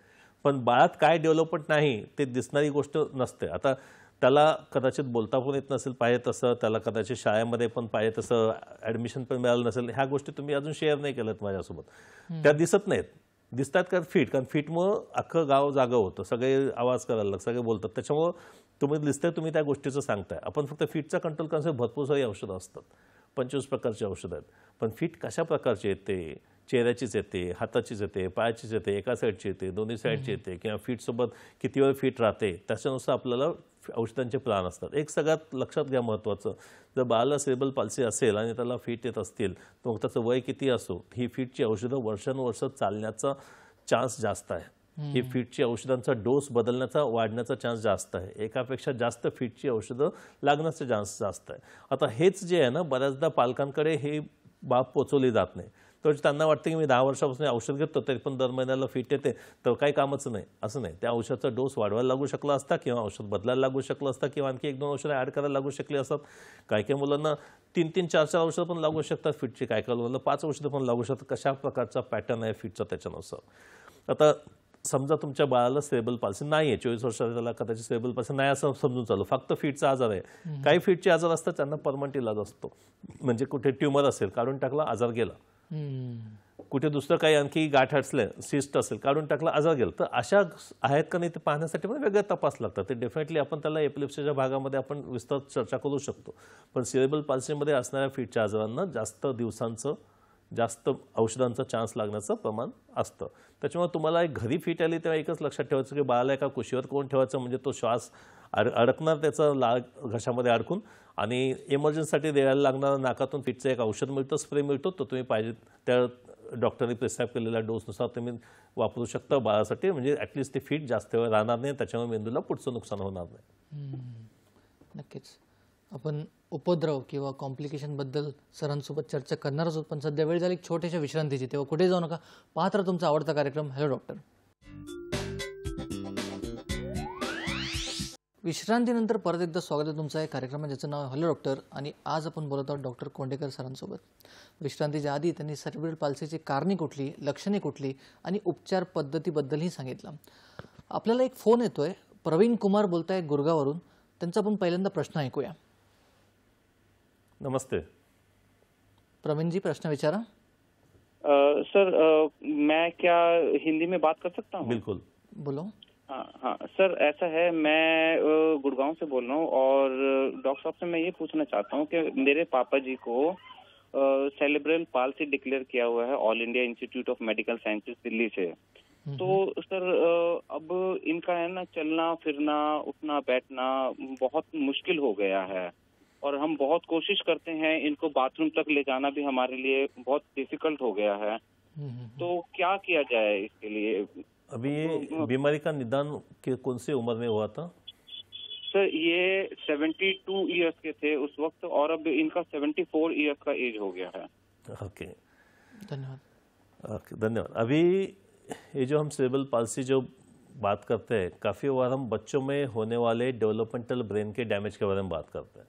पण बाळात काय डेव्हलपमेंट नाही ते दिसणारी गोष्ट नसते. आता त्याला कदाचित बोलता पण येत नसेल पाहिजे तसं, त्याला कदाचित शाळेमध्ये पण पाहिजे तसं ॲडमिशन पण मिळालं नसेल. ह्या गोष्टी तुम्ही अजून शेअर नाही केल्यात माझ्यासोबत. त्या दिसत नाहीत. दिसतात का फिट? कारण फिटमुळं अख्खं गाव जागं होतं, सगळे आवाज करायला लागतात, सगळे बोलतात. त्याच्यामुळं तुम्ही दिसतंय, तुम्ही त्या गोष्टीचं सांगताय. आपण फक्त फिटचा कंट्रोल करण्यासाठी भरपूर सारी औषधं असतात, 25 प्रकारची औषधं आहेत. पण फिट कशा प्रकारची येते? चेहऱ्याचीच येते, हाताचीच येते, पायाचीच येते, एका साईडची येते, दोन्ही साईडची येते, किंवा फिटसोबत किती वेळ फिट राहते, त्याच्यानुसार आपल्याला औषधांचे प्लॅन असतात. एक सगळ्यात लक्षात घ्या महत्त्वाचं, जर बाळाला सेरेब्रल पाल्सी असेल आणि त्याला फिट येत असतील, तर मग त्याचं वय किती असो, ही फिटची औषधं वर्षानुवर्ष चालण्याचा चान्स जास्त आहे. ही फिटची औषधांचा डोस बदलण्याचा, वाढण्याचा चान्स जास्त आहे. एकापेक्षा जास्त फिटची औषधं लागण्याचा चान्स जास्त आहे. आता हेच जे आहे ना, बऱ्याचदा पालकांकडे हे बाब पोचवली जात नाही. तर त्यांना वाटतं की मी 10 वर्षापासून औषध घेतो तरी पण दर महिन्याला फिट येते, तर काही कामच नाही. असं नाही. त्या औषधाचा डोस वाढवायला लागू शकला असता, किंवा औषध बदलायला लागू शकलं असतं, किंवा आणखी 1-2 औषधं ॲड करायला लागू शकली असतात. काही काही मुलांना 3-3, 4-4 औषधं पण लागू शकतात फिटची, काही काही मुलांना 5 औषधं पण लागू शकतात. कशा प्रकारचा पॅटर्न आहे फिटचा त्याच्यानुसार. आता समजा तुमच्या बाळाला सेरेब्रल पाल्सी नाही आहे, 24 वर्षाचा त्याला कदाचित सेरेब्रल पाल्सी नाही असं समजून चालू, फक्त फिटचा आजार आहे. काही फिटचे आजार असतात त्यांना परमनंट इलाज असतो. म्हणजे कुठे ट्युमर असेल, काढून टाकला, आजार गेला. कुठे दुसरं काही आणखी गाठ असेल, सिस्ट असेल, काढून टाकला, आजार गेला. तर अशा आहेत का नाही ते पाहण्यासाठी पण वेगळे तपास लागतात. ते डेफिनेटली आपण त्याला एपिलेप्सीच्या भागामध्ये आपण विस्तृत चर्चा करू शकतो. पण सेरेब्रल पाल्सीमध्ये असणाऱ्या फिटच्या आजारांना जास्त दिवसांचं, जास्त औषधांचा चान्स लागण्याचं प्रमाण असतं. त्याच्यामुळे तुम्हाला एक घरी फिट आली तेव्हा एकच लक्षात ठेवायचं की बाळाला एका कुशीवर कोण ठेवायचं, म्हणजे तो श्वास अडकणार त्याचा घशामध्ये अडकून, आणि इमर्जन्सीसाठी द्यायला लागणारा नाकातून फिटचं एक औषध मिळतं, स्प्रे मिळतो, तो तुम्ही पाहिजे त्या डॉक्टरने प्रिस्क्राईब केलेल्या डोसनुसार तुम्ही वापरू शकता बाळासाठी. म्हणजे ॲटलिस्ट ते फिट जास्त वेळ राहणार नाही, त्याच्यामुळे मेंदूला पुढचं नुकसान होणार नाही. नक्कीच. आपण उपद्रव किंवा कॉम्प्लिकेशनबद्दल सरांसोबत चर्चा करणारच आहोत, पण सध्या वेळ झाली छोट्याशा विश्रांतीची, तेव्हा कुठे जाऊ नका, पाहत राहा तुमचा आवडता कार्यक्रम हॅलो डॉक्टर. विश्रांतीनंतर परत एकदा स्वागत आहे तुमचं आहे कार्यक्रमात ज्याचं नाव हॅलो डॉक्टर. आणि आज आपण बोलत आहोत डॉक्टर कोंडेकर सरांसोबत. विश्रांतीच्या आधी त्यांनी सेरेब्रल पाल्सीची कारणे कुठली, लक्षणे कुठली आणि उपचार पद्धतीबद्दलही सांगितलं. आपल्याला एक फोन येतोय, प्रवीण कुमार बोलताय गुरगावरून. त्यांचा आपण पहिल्यांदा प्रश्न ऐकूया. नमस्ते प्रवीण जी, प्रश्न विचारा. सर मैं क्या हिंदी में बात कर सकता हूँ? बिल्कुल, बोलो. हाँ हाँ सर, ऐसा है, मैं गुड़गांव से बोल रहा हूँ और डॉक्टर साहब से मैं ये पूछना चाहता हूँ कि मेरे पापा जी को सेरेब्रल पाल्सी डिक्लेयर किया हुआ है All India Institute of Medical Sciences Delhi से. तो सर अब इनका है ना चलना फिरना उठना बैठना बहुत मुश्किल हो गया है और हम बहुत कोशिश करते हैं, इनको बाथरूम तक ले जाना भी हमारे लिए बहुत डिफिकल्ट हो गया है. तो क्या किया जाए इसके लिए? अभी ये बीमारी का निदान कौन सी उम्र में हुआ था? सर ये 72 इयर्स के थे उस वक्त और अब इनका 74 इयर्स का एज हो गया है. ओके, धन्यवाद. ओके, धन्यवाद. अभी ये जो हम सेरेब्रल पाल्सी जो बात करते हैं, काफ़ी बार हम बच्चों में होने वाले डेवलपमेंटल ब्रेन के डैमेज के बारे में बात करते हैं.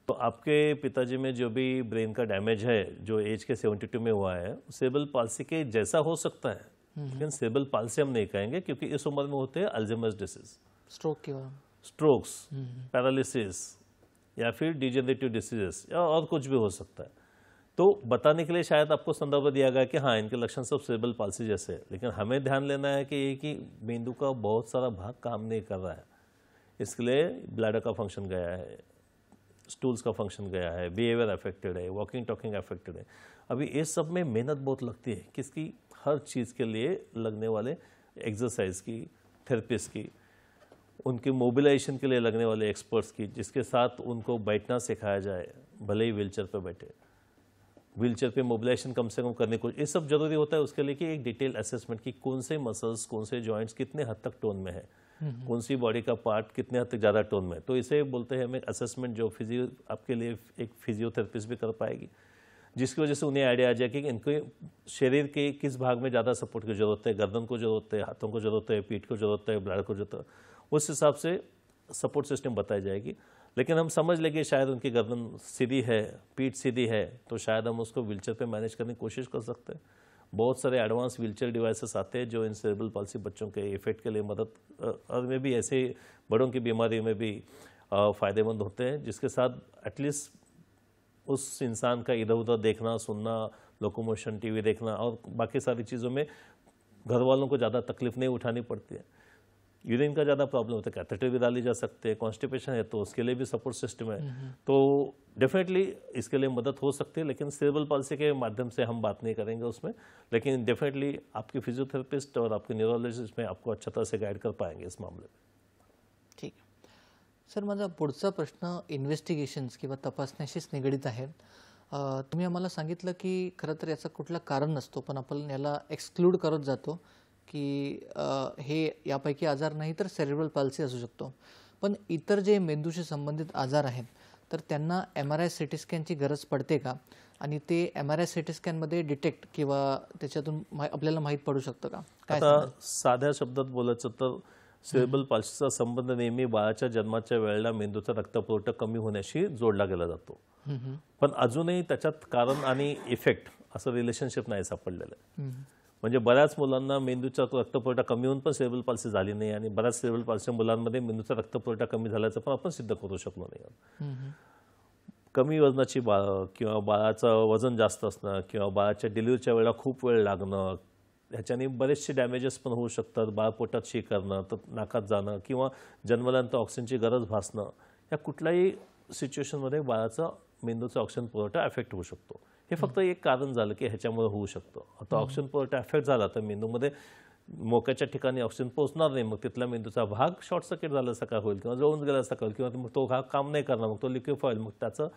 तो आपके पिताजी में जो भी ब्रेन का डैमेज है जो एज के 72 में हुआ है, सेरेब्रल पाल्सी के जैसा हो सकता है, लेकिन सेरेब्रल पाल्सी हम नहीं कहेंगे क्योंकि इस उम्र में होते हैं अल्जाइमर्स डिसीज, स्ट्रोक किंवा स्ट्रोक्स, पैरालिसिस या फिर डिजेनरेटिव डिसीजेस या और कुछ भी हो सकता है. तो बताने के लिए शायद आपको संदर्भ दिया गया कि हाँ इनके लक्षण सब सेरेब्रल पाल्सी जैसे है, लेकिन हमें ध्यान लेना है कि मेंदु का बहुत सारा भाग काम नहीं कर रहा है. इसके लिए ब्लैडर का फंक्शन गया है, स्टूल्स का फंक्शन गया है, बिहेवियर अफेक्टेड है, वॉकिंग टॉकिंग अफेक्टेड है. अभी इस सब में मेहनत बहुत लगती है, किसकी? हर चीज़ के लिए लगने वाले एक्सरसाइज की, थेरेपिस्ट की, उनके मोबिलाइजेशन के लिए लगने वाले एक्सपर्ट्स की, जिसके साथ उनको बैठना सिखाया जाए, भले ही व्हीलचेयर पे बैठे, व्हीलचेयर पे मोबिलाइजेशन कम से कम करने को, ये सब जरूरी होता है उसके लिए कि एक डिटेल असेसमेंट की कौन से मसल्स, कौन से जॉइंट्स कितने हद तक टोन में है, कौन सी बॉडी का पार्ट कितने हद तक ज़्यादा टोन में है. तो इसे बोलते हैं हमें असेसमेंट, जो फिजियो आपके लिए एक फिजियोथेरेपिस्ट भी कर पाएगी, जिसकी वजह से उन्हें आइडिया आ जाए कि इनके शरीर के किस भाग में ज़्यादा सपोर्ट की जरूरत है, गर्दन को जरूरत है, हाथों को जरूरत है, पीठ को जरूरत है, ब्लैडर को जरूरत है, उस हिसाब से सपोर्ट सिस्टम बताई जाएगी. लेकिन हम समझ लेंगे शायद उनकी गर्दन सीधी है, पीठ सीधी है, तो शायद हम उसको व्हीलचेयर पे मैनेज करने की कोशिश कर सकते हैं. बहुत सारे एडवांस व्हीलचेयर डिवाइसेस आते हैं जो इन सेरेब्रल पाल्सी बच्चों के इफेक्ट के लिए मदद और में भी ऐसे बड़ों की बीमारी में भी फ़ायदेमंद होते हैं, जिसके साथ एटलीस्ट उस इंसान का इधर उधर देखना, सुनना, लोकोमोशन, टीवी देखना और बाकी सारी चीज़ों में घर वालों को ज़्यादा तकलीफ नहीं उठानी पड़ती है. यूरिन का ज़्यादा प्रॉब्लम होता है, कैथेटर भी डाली जा सकते हैं, कॉन्स्टिपेशन है तो उसके लिए भी सपोर्ट सिस्टम है. तो डेफिनेटली इसके लिए मदद हो सकती है, लेकिन सेरेब्रल पाल्सी के माध्यम से हम बात नहीं करेंगे उसमें. लेकिन डेफिनेटली आपके फिजियोथेरेपिस्ट और आपके न्यूरोलॉजिस्ट में आपको अच्छा तरह से गाइड कर पाएंगे इस मामले में. ठीक आहे सर, माझा पुढचा प्रश्न इन्व्हेस्टिगेशन्स किंवा तपासण्याशीच निगडीत आहे. तुम्ही आम्हाला सांगितलं की खरं तर याचं कुठलं कारण नसतो, पण आपण याला एक्सक्लूड करत जातो की हे यापैकी आजार नाही तर सेरेब्रल पाल्सी असू शकतो. पण इतर जे मेंदूशी संबंधित आजार आहेत तर त्यांना MRI CT स्कॅनची गरज पडते का? आणि ते MRI CT स्कॅनमध्ये डिटेक्ट किंवा त्याच्यातून आपल्याला माहीत पडू शकतं का? काय आता साध्या शब्दात बोलायचं तर सेरेब्रल पाल्सीचा संबंध नेहमी बाळाच्या जन्माच्या वेळेला मेंदूचा रक्तपुरवठा कमी होण्याशी जोडला गेला जातो. पण अजूनही त्याच्यात कारण आणि इफेक्ट असं रिलेशनशिप नाही सापडलेलं आहे. म्हणजे बऱ्याच मुलांना मेंदूचा रक्तपुरवठा कमी होऊन पण सेरेब्रल पाल्सी झाली नाही आणि बऱ्याच सेरेब्रल पाल्सी मुलांमध्ये मेंदूचा रक्तपुरवठा कमी झाल्याचं पण आपण सिद्ध करू शकलो नाही. कमी वजनाची बाळं किंवा बाळाचं वजन जास्त असणं किंवा बाळाच्या डिलिव्हरीच्या वेळेला खूप वेळ लागणं, ह्याच्याने बरेचसे डॅमेजेस पण होऊ शकतात. बाळ पोटात शी करणं, तर नाकात जाणं किंवा जन्मल्यानंतर ऑक्सिजनची गरज भासणं, या कुठल्याही सिच्युएशनमध्ये बाळाचा मेंदूचा ऑक्सिजन पुरवठा अफेक्ट होऊ शकतो. हे फक्त एक कारण झालं की ह्याच्यामुळे होऊ शकतं. आता ऑक्सिजन पुरवठा अफेक्ट झाला तर मेंदूमध्ये मोक्याच्या ठिकाणी ऑक्सिजन पोहोचणार नाही, मग तिथला मेंदूचा भाग शॉर्ट सर्किट झाल्यासारखा का होईल किंवा जळून गेल्यासारखा होईल किंवा मग तो भाग काम नाही करणार, मग तो लिक्विफाय होईल, मग त्याचं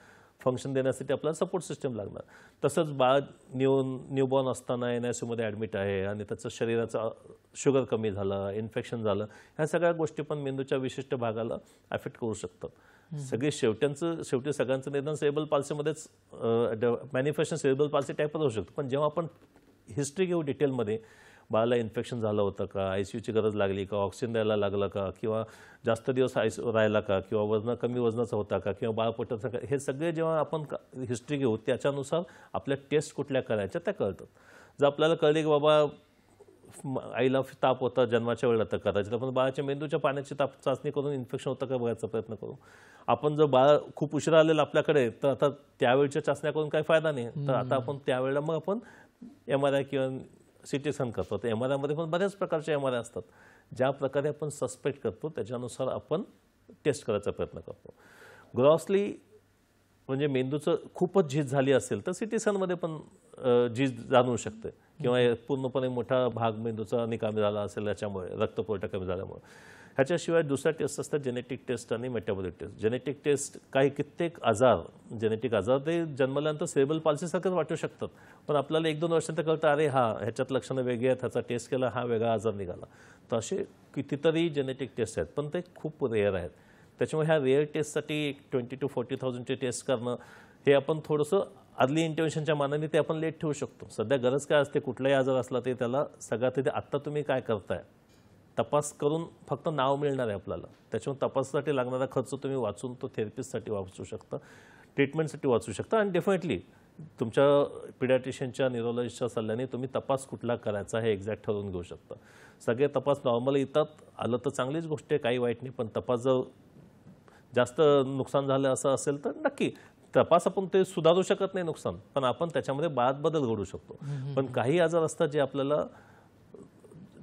फंक्शन देण्यासाठी आपल्याला सपोर्ट सिस्टम लागणार. तसंच बाळ न्यूबॉर्न असताना NICUमध्ये ॲडमिट आहे आणि त्याचं शरीराचं शुगर कमी झालं, इन्फेक्शन झालं, ह्या सगळ्या गोष्टी पण मेंदूच्या विशिष्ट भागाला अफेक्ट करू शकतात. सगळे शेवटी सगळ्यांचं निदान सेरेब्रल पाल्सीमध्येच मॅनिफेस्टेशन सेरेब्रल पाल्सी टाईपच होऊ शकतं. पण जेव्हा आपण हिस्ट्री घेऊ डिटेलमध्ये, बाळाला इन्फेक्शन झालं होतं का, ICUची गरज लागली का, ऑक्सिजन द्यायला लागलं का, किंवा जास्त दिवस राहिला का, किंवा कमी वजनाचा होता का, किंवा बाळ पोटाचं का, हे सगळे जेव्हा आपण हिस्ट्री घेऊ त्याच्यानुसार आपल्या टेस्ट कुठल्या करायच्या त्या कळतात. जर आपल्याला कळले की बाबा आईला ताप होता जन्माच्या वेळेला तर करायचं, तर आपण बाळाच्या मेंदूच्या पाण्याची चाचणी करून इन्फेक्शन होतं का बघायचा प्रयत्न करू. आपण जर बाळ खूप उशिरा आलेलं आपल्याकडे, तर आता त्यावेळच्या चाचण्या करून काही फायदा नाही. तर आता आपण त्यावेळेला मग आपण MRI किंवा CT स्कॅन करतो. तर MRI मध्ये पण बऱ्याच प्रकारचे MRI असतात. ज्या प्रकारे आपण सस्पेक्ट करतो त्याच्यानुसार आपण टेस्ट करायचा प्रयत्न करतो. ग्रॉसली म्हणजे मेंदूचं खूपच झीज झाली असेल तर CT स्कॅनमध्ये पण झीज जाणवू शकते, किंवा पूर्णपणे मोठा भाग मेंदूचा निकामी झाला असेल याच्यामुळे, रक्तपुरवठा कमी झाल्यामुळे. ह्याच्याशिवाय दुसऱ्या टेस्ट असतात जेनेटिक टेस्ट आणि मेटाबॉलिक टेस्ट. जेनेटिक टेस्ट कित्येक आजार, जेनेटिक आजार ते जन्मल्यानंतर सेरेब्रल पाल्सीसारखंच वाटू शकतात, पण आपल्याला 1-2 वर्षांत कळतं अरे ह्याच्यात लक्षणं वेगळी आहेत, ह्याचा टेस्ट केला हा वेगळा आजार निघाला. तर असे कितीतरी जेनेटिक टेस्ट आहेत, पण ते खूप रेअर आहेत. त्याच्यामुळे ह्या रेअर टेस्टसाठी 20,000 to 40,000चे टेस्ट करणं हे आपण थोडंसं अर्ली इंटरव्हेन्शनच्या मानाने ते आपण लेट ठेवू शकतो. सध्या गरज काय असते, कुठलाही आजार असला ते त्याला सगळ्यात आधी आत्ता तुम्ही काय करताय तपास करून फक्त नाव मिळणार आहे आपल्याला. त्याच्यामुळे तपासासाठी लागणारा खर्च तुम्ही वाचून तो थेरपिस्टसाठी वाचू शकता, ट्रीटमेंटसाठी वाचू शकता. आणि डेफिनेटली तुमच्या पिडियाट्रिशियनच्या न्यूरोलॉजिस्टच्या सल्ल्याने तुम्ही तपास कुठला करायचा हे एक्झॅक्ट ठरवून घेऊ शकता. सगळे तपास नॉर्मल येतात, आलं तर चांगलीच गोष्ट आहे, काही वाईट नाही. पण तपास जर जास्त नुकसान झालं असं असेल तर नक्की तपास आपण ते सुधारू शकत नाही नुकसान, पण आपण त्याच्यामध्ये बदल घडू शकतो. पण काही आजार असतात जे आपल्याला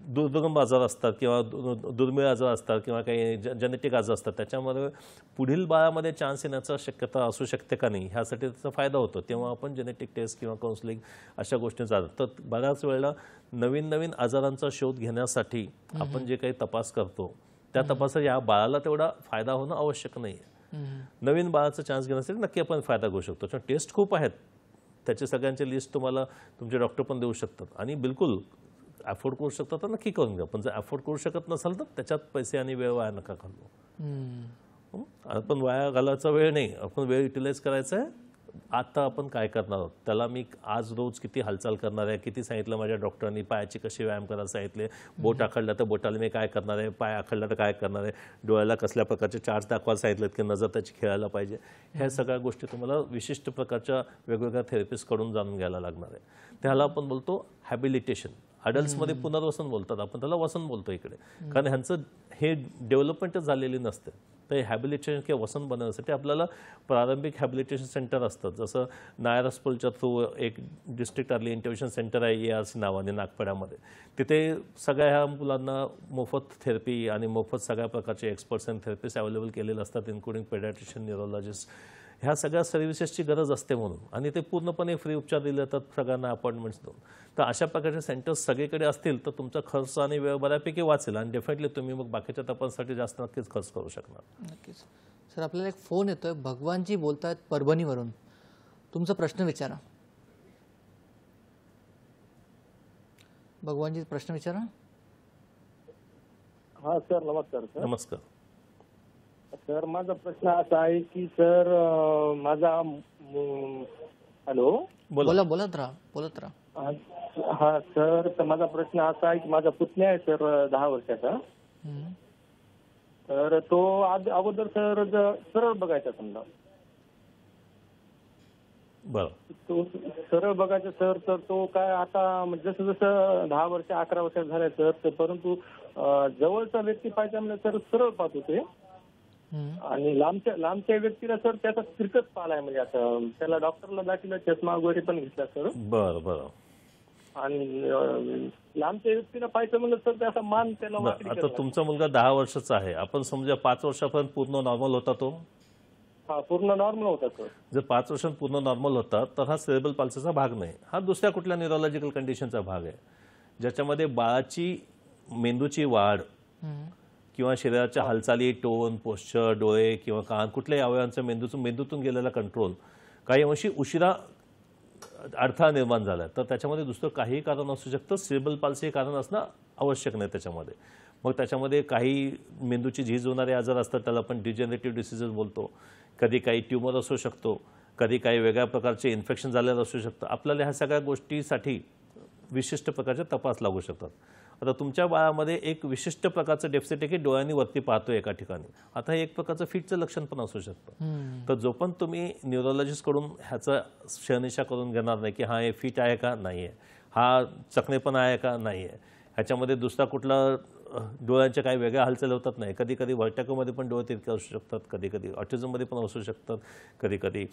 दुर्गम आजार असतात, किंवा दुर्मिळ आजार असतात, किंवा काही जेनेटिक आजार असतात, त्याच्यामध्ये पुढील बाळामध्ये चान्स येण्याचा शक्यता असू शकते का नाही, ह्यासाठी त्याचा फायदा होतो. तेव्हा आपण जेनेटिक टेस्ट किंवा काउन्सिलिंग अशा गोष्टी जातात. तर बऱ्याच वेळेला नवीन आजारांचा शोध घेण्यासाठी आपण जे काही तपास करतो त्या तपासात या बाळाला तेवढा फायदा होणं आवश्यक नाही आहे. नवीन बाळाचा चान्स घेण्यासाठी नक्की आपण फायदा घेऊ शकतो. टेस्ट खूप आहेत, त्याचे सगळ्यांचे लिस्ट तुम्हाला तुमचे डॉक्टर पण देऊ शकतात, आणि बिलकुल अफोर्ड करू शकता तर नक्की करून घ्या. पण जर अफोर्ड करू शकत नसाल तर त्याच्यात पैसे आणि वेळ वाया नका घालू. आपण वाया घालायचा वेळ नाही, आपण वेळ युटिलाइज करायचा आहे. आता आपण काय करणार आहोत त्याला मी आज रोज किती हालचाल करणार आहे, किती सांगितलं माझ्या डॉक्टरांनी, पायाची कशी व्यायाम करायला सांगितले, बोट आखडलं तर बोटाला मी काय करणार आहे, पाय आखडला तर काय करणार आहे, डोळ्याला कसल्या प्रकारचे चार्ज दाखवायला सांगितलेत की नजर त्याची खेळायला पाहिजे, ह्या सगळ्या गोष्टी तुम्हाला विशिष्ट प्रकारच्या वेगवेगळ्या थेरपिस्टकडून जाणून घ्यायला लागणार आहे. त्याला आपण बोलतो हॅबिलिटेशन. अडल्ट्समध्ये पुनर्वसन बोलतात, आपण त्याला वसन बोलतो इकडे, कारण ह्यांचं हे डेव्हलपमेंटच झालेली नसते. तर हॅबिलिटेशन किंवा वसन बनवण्यासाठी आपल्याला प्रारंभिक हॅबिलिटेशन सेंटर असतात. जसं नायर हॉस्पिटलच्या थ्रू एक डिस्ट्रिक्ट अर्ली इंटरव्हेन्शन सेंटर आहे ARC नावाने नागपाड्यामध्ये. तिथे सगळ्या ह्या मुलांना मोफत थेरपी आणि मोफत सगळ्या प्रकारचे एक्सपर्ट्स अँड थेरपिस्ट अवेलेबल केलेले असतात, इन्क्लुडिंग पेडियाट्रिशियन, न्यूरोलॉजिस्ट. ह्या सगळ्या सर्व्हिसेसची गरज असते म्हणून, आणि ते पूर्णपणे फ्री उपचार दिले जातात सगळ्यांना अपॉइंटमेंट्स देऊन. तर अशा प्रकारचे सेंटर्स सगळीकडे असतील तर तुमचा खर्च आणि वेळ बऱ्यापैकी वाचेल, आणि डेफिनेटली तुम्ही मग बाकीच्या तपासासाठी जास्त नक्कीच खर्च करू शकणार. नक्कीच. सर, आपल्याला एक फोन येतोय, भगवानजी बोलतायत परभणीवरून. तुमचा प्रश्न विचारा. भगवानजी, प्रश्न विचारा. हा सर, नमस्कार सर. नमस्कार सर, माझा प्रश्न असा आहे की सर माझा हॅलो बोलत राहा. हा सर, तर माझा प्रश्न असा आहे की माझा पुतण्या आहे सर 10 वर्षाचा. तर तो अगोदर सर सरळ बघायचा समजा, बरं, तो सरळ बघायचा सर. तर तो काय आता जसं 10 वर्ष 11 वर्ष झाले सर, परंतु जवळचा व्यक्ती पाहिजे म्हणजे सर सरळ पाहतो ते, आणि लांबच्या व्यक्तीला सर त्याचा तिरकस पालाय, म्हणजे आता त्याला डॉक्टरला दाखवलं, चष्मा वगैरे पण घेतला सर. बरं. आणि लांबच्या व्यक्तीला पाहायचं म्हणलं सर त्याचा मान त्याला वाकडी आता करायला. तुमचा मुलगा 10 वर्षाचा आहे, आपण समजा 5 वर्षापर्यंत पूर्ण नॉर्मल होता तो. हा, पूर्ण नॉर्मल होता सर. जर 5 वर्षांत पूर्ण नॉर्मल होता तर हा सेरेब्रल पाल्सीचा भाग नाही, हा दुसऱ्या कुठल्या न्यूरोलॉजिकल कंडिशनचा भाग आहे, ज्याच्यामध्ये बाळाची मेंदूची वाढ किंवा शरीराच्या हालचाली, टोन, पोश्चर, डोळे किंवा कान, कुठल्याही अवयवांचा मेंदूतून गेलेला कंट्रोल काही अंशी उशिरा अडथळा निर्माण झाला. तर त्याच्यामध्ये दुसरं काही कारण असू शकतं, सेरेब्रल पाल्सी हे कारण असणं आवश्यक नाही त्याच्यामध्ये. मग त्याच्यामध्ये काही मेंदूची झीज होणारे आजार असतात, त्याला आपण डिजेनरेटिव्ह डिसीजेस बोलतो. कधी काही ट्यूमर असू शकतो, कधी काही वेगळ्या प्रकारचे इन्फेक्शन झालेलं असू शकतं. आपल्याला ह्या सगळ्या गोष्टीसाठी विशिष्ट प्रकारचे तपास लागू शकतात. आता तुमच्या बाळामध्ये एक विशिष्ट प्रकारचं डेफिसिट आहे की डोळ्यांनी वरती पाहतोय एका ठिकाणी. आता हे एक प्रकारचं फिटचं लक्षण पण असू शकतं. तर जो पण तुम्ही न्यूरोलॉजिस्टकडून ह्याचं शहानिशा करून घेणार नाही की हा हे फिट आहे का नाही आहे, हा चकणेपणा आहे का नाही आहे, ह्याच्यामध्ये दुसरा कुठला डोळ्यांच्या काही वेगळ्या हालचाली होतात नाही. कधी कधी व्हर्टिगोमध्ये पण डोळे तिरके असू शकतात, कधी कधी ऑटिझममध्ये पण असू शकतात, कधी कधी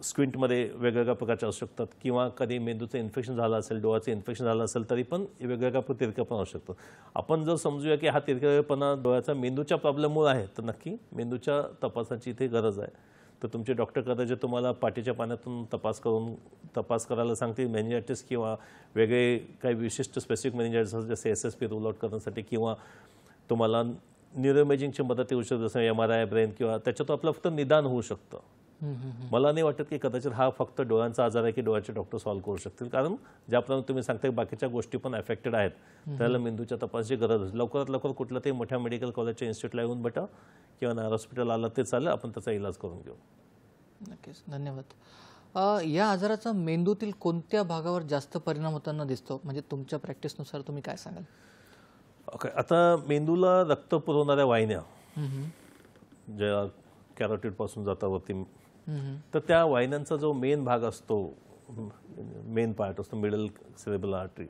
स्क्विंटमध्ये वेगवेगळ्या प्रकारचे असू शकतात, किंवा कधी मेंदूचं इन्फेक्शन झालं असेल, डोळ्याचं इन्फेक्शन झालं असेल तरी पण वेगवेगळ्या तिरकेपणा असू शकतो. आपण जर समजूया की हा तिरकेपणा डोळ्याचा मेंदूच्या प्रॉब्लेममुळे आहे, तर नक्की मेंदूच्या तपासाची इथे गरज आहे. तर तुमचे डॉक्टर कदाचित तुम्हाला पाठीच्या पाण्यातून तपास करायला सांगतील, मेनिंजायटिस किंवा वेगळे काही विशिष्ट स्पेसिफिक मेनिंजायटिस जसे SSP रूल आउट करण्यासाठी, किंवा तुम्हाला न्यूरोइमेजिंगची मदत येऊ शकते, जसं MRI ब्रेन, किंवा त्याच्यातून आपलं फक्त निदान होऊ शकतं. मला नाही वाटत की कदाचित हा फक्त डोळ्यांचा आजार आहे की डोळ्याचे डॉक्टर सॉल्व्ह करू शकतील, कारण ज्याप्रमाणे तुम्ही सांगताय बाकीच्या गोष्टी पण अफेक्टेड आहेत, त्याला मेंदूच्या तपासाची गरज आहे. लवकरात लवकर कुठलं ते मोठ्या मेडिकल कॉलेजच्या इन्स्टिट्यूटला येऊन बेटा किंवा नायर हॉस्पिटल आलं ते चालेल, आपण त्याचा इलाज करून घेऊ. नक्कीच, धन्यवाद. या आजाराचा मेंदूतील कोणत्या भागावर जास्त परिणाम होताना दिसतो, म्हणजे तुमच्या प्रॅक्टिसनुसार तुम्ही काय सांगाल? ओके, आता मेंदूला रक्त पुरवणाऱ्या वाहिन्या ज्या कॅरोटिडपासून जातात वरती, तर त्या वाहिन्यांचा जो मेन भाग असतो, मेन पार्ट असतो, मिडल सेरेब्रल आर्टरी,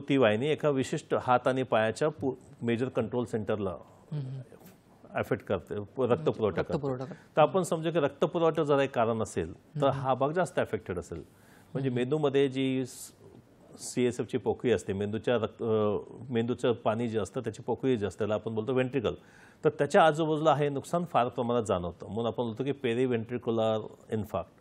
ती वाहिनी एका विशिष्ट हात आणि पायाच्या मेजर कंट्रोल सेंटरला अफेक्ट करते, रक्तपुरवठा करते. तर आपण समजू की रक्तपुरवठा जर एक कारण असेल तर हा भाग जास्त अफेक्टेड असेल. म्हणजे मेंदूमध्ये जी CSFची पोकळी असते, मेंदूचं पाणी जे असतं त्याची पोकळी जी असते त्याला आपण बोलतो व्हेंट्रिकल, तर त्याच्या आजूबाजूला हे नुकसान फार प्रमाणात जाणवतं. म्हणून आपण बोलतो की पेरीव्हेंट्रिक्युलर इन्फार्क्ट,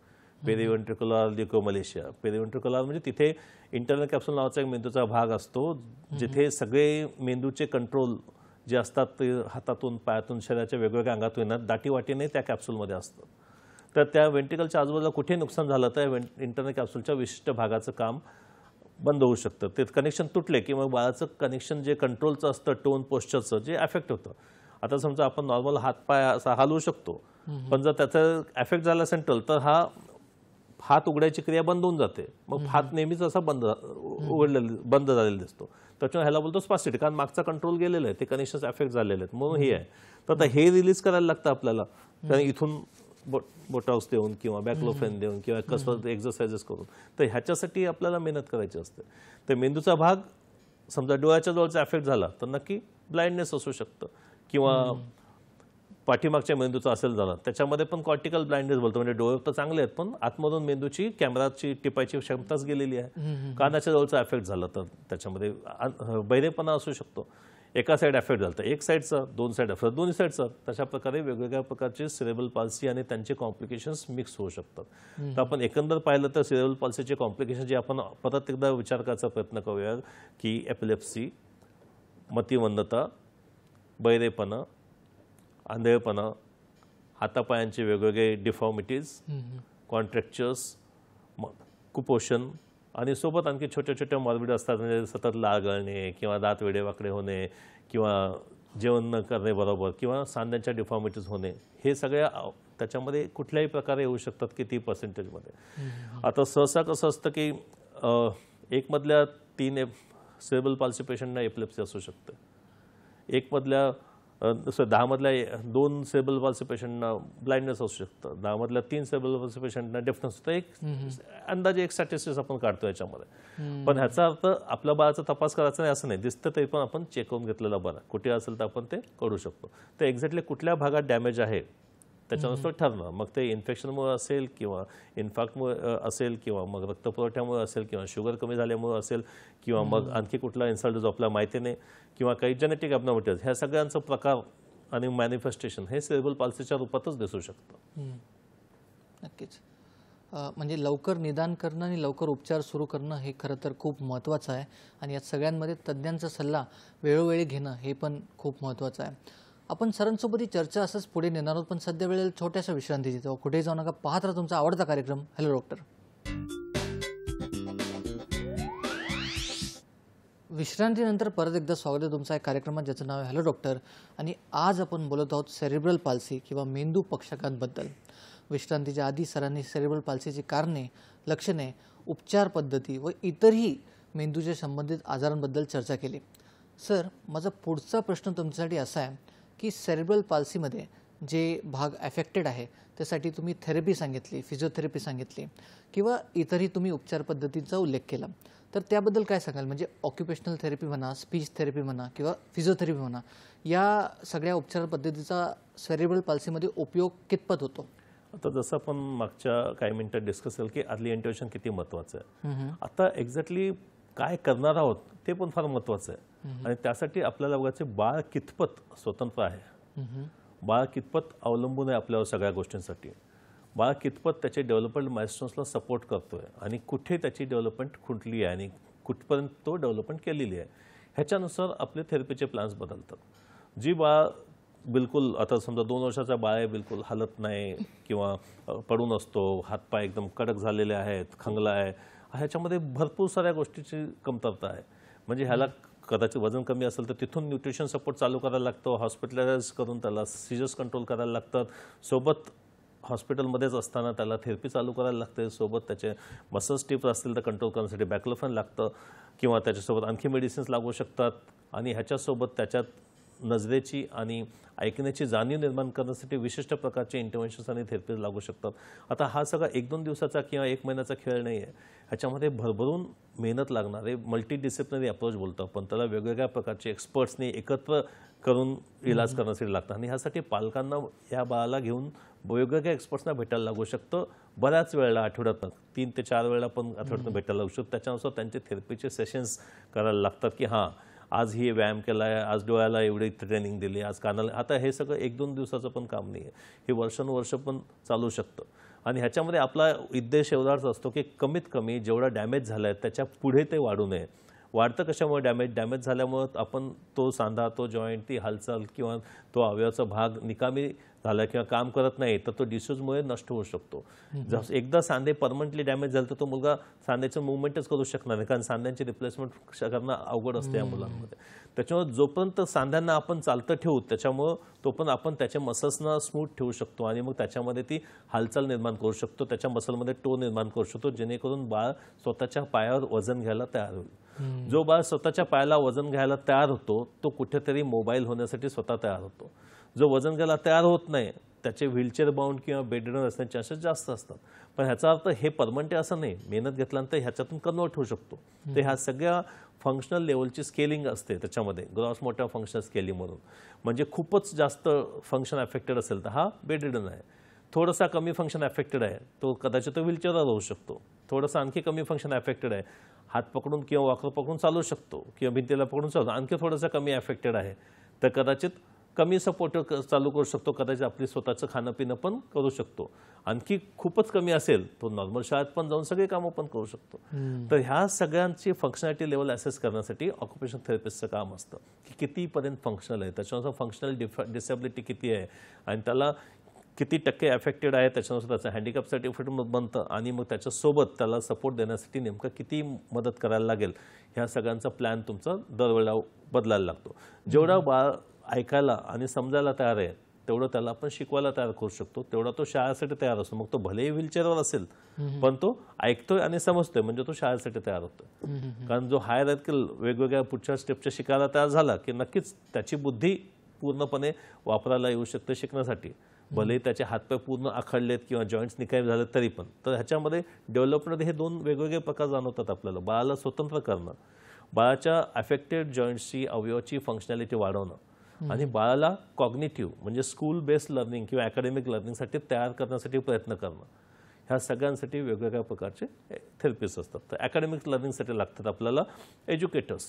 पेरीव्हेंट्रिक्युलर ल्युकोमलेशिया. पेरीव्हेंट्रिक्युलर म्हणजे तिथे इंटरनल कॅप्सूल नावाचा एक मेंदूचा भाग असतो, जिथे सगळे मेंदूचे कंट्रोल जे असतात ते हातातून, पायातून, शरीराच्या वेगवेगळ्या अंगातून येणार दाटीवाटीने त्या कॅप्सूलमध्ये असतं. तर त्या व्हेंट्रिकलच्या आजूबाजूला कुठे नुकसान झालं तर इंटरनल कॅप्सूलच्या विशिष्ट भागाचं काम बंद होऊ शकतं. ते कनेक्शन तुटले की मग बाळाचं कनेक्शन जे कंट्रोलचं असतं, टोन पोस्चरचं, जे अफेक्ट होतं. आता समजा आपण नॉर्मल हातपाय असा हलवू शकतो, पण जर त्याचा अफेक्ट झाला सेंट्रल तर हा हात उघडायची क्रिया बंद होऊन जाते. मग हात नेहमीच असा बंद झालेला दिसतो. त्याच्यामुळे ह्याला बोलतो स्पास्टिटी, कारण मागचा कंट्रोल गेलेला आहे, ते कनेक्शन्स अफेक्ट झालेले आहेत, म्हणून हे आहे. तर आता हे रिलीज करायला लागतं आपल्याला, कारण इथून बोटॉक्स देऊन किंवा बॅक्लोफेन देऊन किंवा कसं एक्सरसाइजेस करून. तर ह्याच्यासाठी आपल्याला मेहनत करायची असते. तर मेंदूचा भाग समजा डोळ्याच्या जवळचा अफेक्ट झाला तर नक्की ब्लाइंडनेस असू शकतं, किंवा पाठीमागच्या मेंदूचा असेल झाला त्याच्यामध्ये पण कॉर्टिकल ब्लाइंडनेस बोलतो. म्हणजे डोळे तर चांगले आहेत पण आतमधून मेंदूची कॅमेराची टिपायची क्षमताच गेलेली आहे. कानाच्या जवळचा अफेक्ट झाला तर त्याच्यामध्ये बहिरेपणा असू शकतो. एका साईड अफेक्ट झालं तर एक साईडचा, दोन साईड अफेक्ट दोन्ही साईडचा, तशा प्रकारे वेगवेगळ्या प्रकारचे सेरेब्रल पाल्सी आणि त्यांचे कॉम्प्लिकेशन्स मिक्स होऊ शकतात. तर आपण एकंदर पाहिलं तर सेरेब्रल पाल्सीचे कॉम्प्लिकेशन जे आपण परत एकदा विचार करायचा प्रयत्न करूया की एपिलेप्सी, मतिमंदता, बहिरेपणा, आंधळेपणा, हातापायांचे वेगवेगळे डिफॉर्मिटीज, कॉन्ट्रॅक्चर्स, कुपोषण, आणि सोबत आणखी छोट्या छोट्या मॉर्बिड असतात, म्हणजे सतत लाळ गळणे किंवा दात वेडेवाकडे होणे किंवा जेवण न करणे बरोबर किंवा सांध्यांच्या डिफॉर्मिटीज होणे, हे सगळ्या त्याच्यामध्ये कुठल्याही प्रकारे येऊ शकतात किती पर्सेंटेजमध्ये. आता सहसा कसं असतं की एक मधल्या 3 सेरेब्रल पाल्सी पेशंटना एपिलेप्सी असू शकते, एक मधल्या 10 मधल्या 2 सेरेब्रल पाल्सी पेशंटना ब्लाइंडनेस असू शकतं, 10 मधल्या 3 सेरेब्रल पाल्सी पेशंटना डेफनेस होतं. एक अंदाजे एक स्टॅटिस्टिक्स आपण काढतो याच्यामध्ये. पण ह्याचा अर्थ आपल्या बाळाचा तपास करायचा नाही असं नाही, दिसतं तरी पण आपण चेक करून घेतलेला बरं. कुठे असेल तर आपण ते करू शकतो. तर एक्झॅक्टली कुठल्या भागात डॅमेज आहे त्याच्यानुसार ठरणार. मग ते इन्फेक्शनमुळे असेल किंवा इन्फार्क्टमुळे असेल किंवा मग रक्तपुरवठ्यामुळे असेल किंवा शुगर कमी झाल्यामुळे असेल किंवा मग आणखी कुठला इन्सल्ट जो आपल्या माहितीने किंवा काही जेनेटिक ॲबनॉर्मॅलिटीज, ह्या सगळ्यांचा प्रकार आणि मॅनिफेस्टेशन हे सेरेब्रल पाल्सीच्या रूपातच दिसू शकतं. नक्कीच. म्हणजे लवकर निदान करणं आणि लवकर उपचार सुरू करणं हे खरं तर खूप महत्त्वाचं आहे आणि यात सगळ्यांमध्ये तज्ज्ञांचा सल्ला वेळोवेळी घेणं हे पण खूप महत्त्वाचं आहे. आपण सरांसोबत ही चर्चा असंच पुढे नेणार आहोत, पण सध्या वेळेला छोट्याशा विश्रांती देतो. कुठेही जाऊ नका, पाहत राहा तुमचा आवडता कार्यक्रम हॅलो डॉक्टर. विश्रांतीनंतर परत एकदा स्वागत आहे तुमचं या कार्यक्रमात ज्याचं नाव आहे हॅलो डॉक्टर. आणि आज आपण बोलत आहोत सेरिब्रल पाल्सी किंवा मेंदू पक्षाघातबद्दल. विश्रांतीच्या आधी सरांनी सेरिब्रल पाल्सीची कारणे, लक्षणे, उपचार पद्धती व इतरही मेंदूच्या संबंधित आजारांबद्दल चर्चा केली. सर, माझा पुढचा प्रश्न तुमच्यासाठी असा आहे की सेरिब्रल पाल्सीमध्ये जे भाग अफेक्टेड आहे त्यासाठी तुम्ही थेरपी सांगितली, फिजिओथेरपी सांगितली किंवा इतरही तुम्ही उपचार पद्धतीचा उल्लेख केला, तर त्याबद्दल काय सांगाल? म्हणजे ऑक्युपेशनल थेरपी म्हणा, स्पीच थेरपी म्हणा किंवा फिजिओथेरपी म्हणा, या सगळ्या उपचार पद्धतीचा सेरिब्रल पाल्सीमध्ये उपयोग कितपत होतो? आता जसं आपण मागच्या काही मिनिटात डिस्कस केलं की अर्ली इंटरव्हेन्शन किती महत्त्वाचं आहे. आता एक्झॅक्टली काय करणार आहोत ते पण फार महत्त्वाचं आहे. आणि त्यासाठी आपल्याला बघायचं बाळ कितपत स्वतंत्र आहे, बाळ कितपत अवलंबून आहे आपल्यावर सगळ्या गोष्टींसाठी, बाळ कितपत त्याचे डेव्हलपमेंट मायलस्टोन्सला सपोर्ट करतोय आणि कुठे त्याची डेव्हलपमेंट खुंटली आहे आणि कुठपर्यंत तो डेव्हलपमेंट केलेली आहे, ह्याच्यानुसार आपले थेरपीचे प्लॅन्स बदलतात. जी बाळ बिलकुल, आता समजा 2 वर्षाचा बाळ आहे, बिलकुल हलत नाही किंवा पडून असतो, हातपाय एकदम कडक झालेले आहेत, खंगला आहे, ह्याच्यामध्ये भरपूर साऱ्या गोष्टीची कमतरता आहे. म्हणजे ह्याला कदाचित वजन कमी असेल तर तिथून न्यूट्रिशन सपोर्ट चालू करायला लागतो, हॉस्पिटलाइज करून त्याला सीजर्स कंट्रोल करायला लागतात, सोबत हॉस्पिटलमध्येच असताना त्याला थेरपी चालू करायला लागते, सोबत त्याचे मसल स्टिफ असतील तर कंट्रोल करण्यासाठी बॅकलोफेन लागतं किंवा त्याच्यासोबत आणखी मेडिसिन्स लागू शकतात. आणि ह्याच्यासोबत त्याच्यात नजरेची आणि ऐकण्याची जाणीव निर्माण करण्यासाठी विशिष्ट प्रकारचे इंटरव्हेन्शन्स आणि थेरपीज लागू शकतात. आता हा सगळा 1-2 दिवसाचा किंवा 1 महिन्याचा खेळ नाही आहे. ह्याच्यामध्ये भरभरून मेहनत लागणारे मल्टी डिसिप्लिनरी अप्रोच बोलतो आपण त्याला, वेगवेगळ्या प्रकारचे एक्सपर्ट्सनी एकत्र करून इलाज करण्यासाठी लागतं. आणि ह्यासाठी पालकांना या बाळाला घेऊन वेगवेगळ्या एक्सपर्ट्सना भेटायला लागू शकतं. बऱ्याच वेळेला आठवड्यातनं 3 ते 4 वेळेला पण आठवड्यातनं भेटायला लागू शकतं. त्याच्यानुसार त्यांचे थेरपीचे सेशन्स करायला लागतात की हां, आज ही व्यायाम केला आहे, आज डोळ्याला एवढी ट्रेनिंग दिली, आज कानाला. आता हे सगळं 1-2 दिवसाचं पण काम नाही आहे, हे वर्षानुवर्ष पण चालू शकतं. आणि ह्याच्यामध्ये आपला उद्देश एवढाच असतो की कमीत कमी जेवढा डॅमेज झाला आहे त्याच्या पुढे ते वाढू नये. वाढतं कशामुळे? डॅमेज झाल्यामुळं आपण तो सांधा, तो जॉईंट, ती हालचाल किंवा तो अवयवाचा भाग निकामी झाला किंवा काम करत नाही तर तो डिस्यूजमुळे नष्ट होऊ शकतो. जर एकदा सांधे परमनंटली डॅमेज झाले तर तो मुलगा सांध्याचं मुवमेंटच करू शकणार नाही, कारण सांध्यांची रिप्लेसमेंट करणं अवघड असते या मुलांमध्ये. त्याच्यामुळे जोपर्यंत सांध्यांना आपण चालतं ठेवू त्याच्यामुळं तोपर्यंत आपण त्याच्या मसल्सना स्मूथ ठेवू शकतो आणि मग त्याच्यामध्ये ती हालचाल निर्माण करू शकतो, त्याच्या मसलमध्ये टो निर्माण करू शकतो, जेणेकरून बाळ स्वतःच्या पायावर वजन घ्यायला तयार होईल. जो बाळ स्वतःच्या पायाला वजन घ्यायला तयार होतो तो कुठेतरी मोबाईल होण्यासाठी स्वतः तयार होतो. जो वजन घ्यायला तयार होत नाही त्याचे व्हीलचेअर बाउंड किंवा बेडरिडन असण्याचे चान्सेस जास्त असतात. पण ह्याचा अर्थ हे परमनंट असं नाही, मेहनत घेतल्यानंतर ह्याच्यातून कन्वर्ट होऊ शकतो. तर ह्या सगळ्या फंक्शनल लेवलची स्केलिंग असते त्याच्यामध्ये, ग्रॉस मोटर फंक्शनल स्केलिंग म्हणून. म्हणजे खूपच जास्त फंक्शन अफेक्टेड असेल तर हा बेडरिडन आहे, थोडासा कमी फंक्शन अफेक्टेड आहे तो कदाचित व्हीलचेअरवर राहू शकतो, थोडंसं आणखी कमी फंक्शन अफेक्टेड आहे हात पकडून किंवा वाकर पकडून चालू शकतो किंवा भिंतीला पकडून चालू, आणखी थोडंसं कमी अफेक्टेड आहे तर कदाचित कमी सपोर्ट चालू करू शकतो, कदाचित आपली स्वतःचं खाणं पिणं पण करू शकतो. आणखी खूपच कमी असेल तो नॉर्मल शाळेत पण जाऊन सगळे कामं पण करू शकतो. तर ह्या सगळ्यांची फंक्शनॅलिटी लेवल असेस करण्यासाठी ऑक्युपेशनल थेरपिस्टचं काम असतं की कितीपर्यंत फंक्शनल आहे, त्याच्यानुसार फंक्शनल डिसेबिलिटी किती आहे आणि त्याला किती टक्के अफेक्टेड आहे त्याच्यानुसार त्याचं हँडिकॅप सर्टिफिकेट बनतं आणि मग त्याच्यासोबत त्याला सपोर्ट देण्यासाठी नेमकं किती मदत करायला लागेल ह्या सगळ्यांचा प्लॅन तुमचा दरवेळेला बदलायला लागतो. जेवढा बाळ ऐकायला आणि समजायला तयार आहे तेवढं त्याला आपण शिकवायला तयार करू शकतो, तेवढा तो शाळेसाठी तयार असतो. मग तो भलेही व्हीलचेअरवर असेल पण तो ऐकतोय आणि समजतोय म्हणजे तो शाळेसाठी तयार होतोय. कारण जो हायरार्किकल वेगवेगळ्या पुढच्या स्टेपच्या शिकायला तयार झाला की नक्कीच त्याची बुद्धी पूर्णपणे वापरायला येऊ शकते शिकण्यासाठी, भले त्याचे हातपाय पूर्ण आखडलेत किंवा जॉईंट्स निकामी झालेत तरी पण. तर ह्याच्यामध्ये डेव्हलपमेंट हे 2 वेगवेगळे प्रकार जाणवतात आपल्याला. बाळाला स्वतंत्र करणं, बाळाच्या अफेक्टेड जॉईंट्सची अवयवाची फंक्शनॅलिटी वाढवणं आणि बाळाला कॉग्निटिव्ह म्हणजे स्कूल बेस्ड लर्निंग किंवा अकॅडमिक लर्निंगसाठी तयार करण्यासाठी प्रयत्न करणं, ह्या सगळ्यांसाठी वेगवेगळ्या प्रकारचे थेरपिस्ट असतात. तर अकॅडमिक लर्निंगसाठी लागतात आपल्याला एज्युकेटर्स,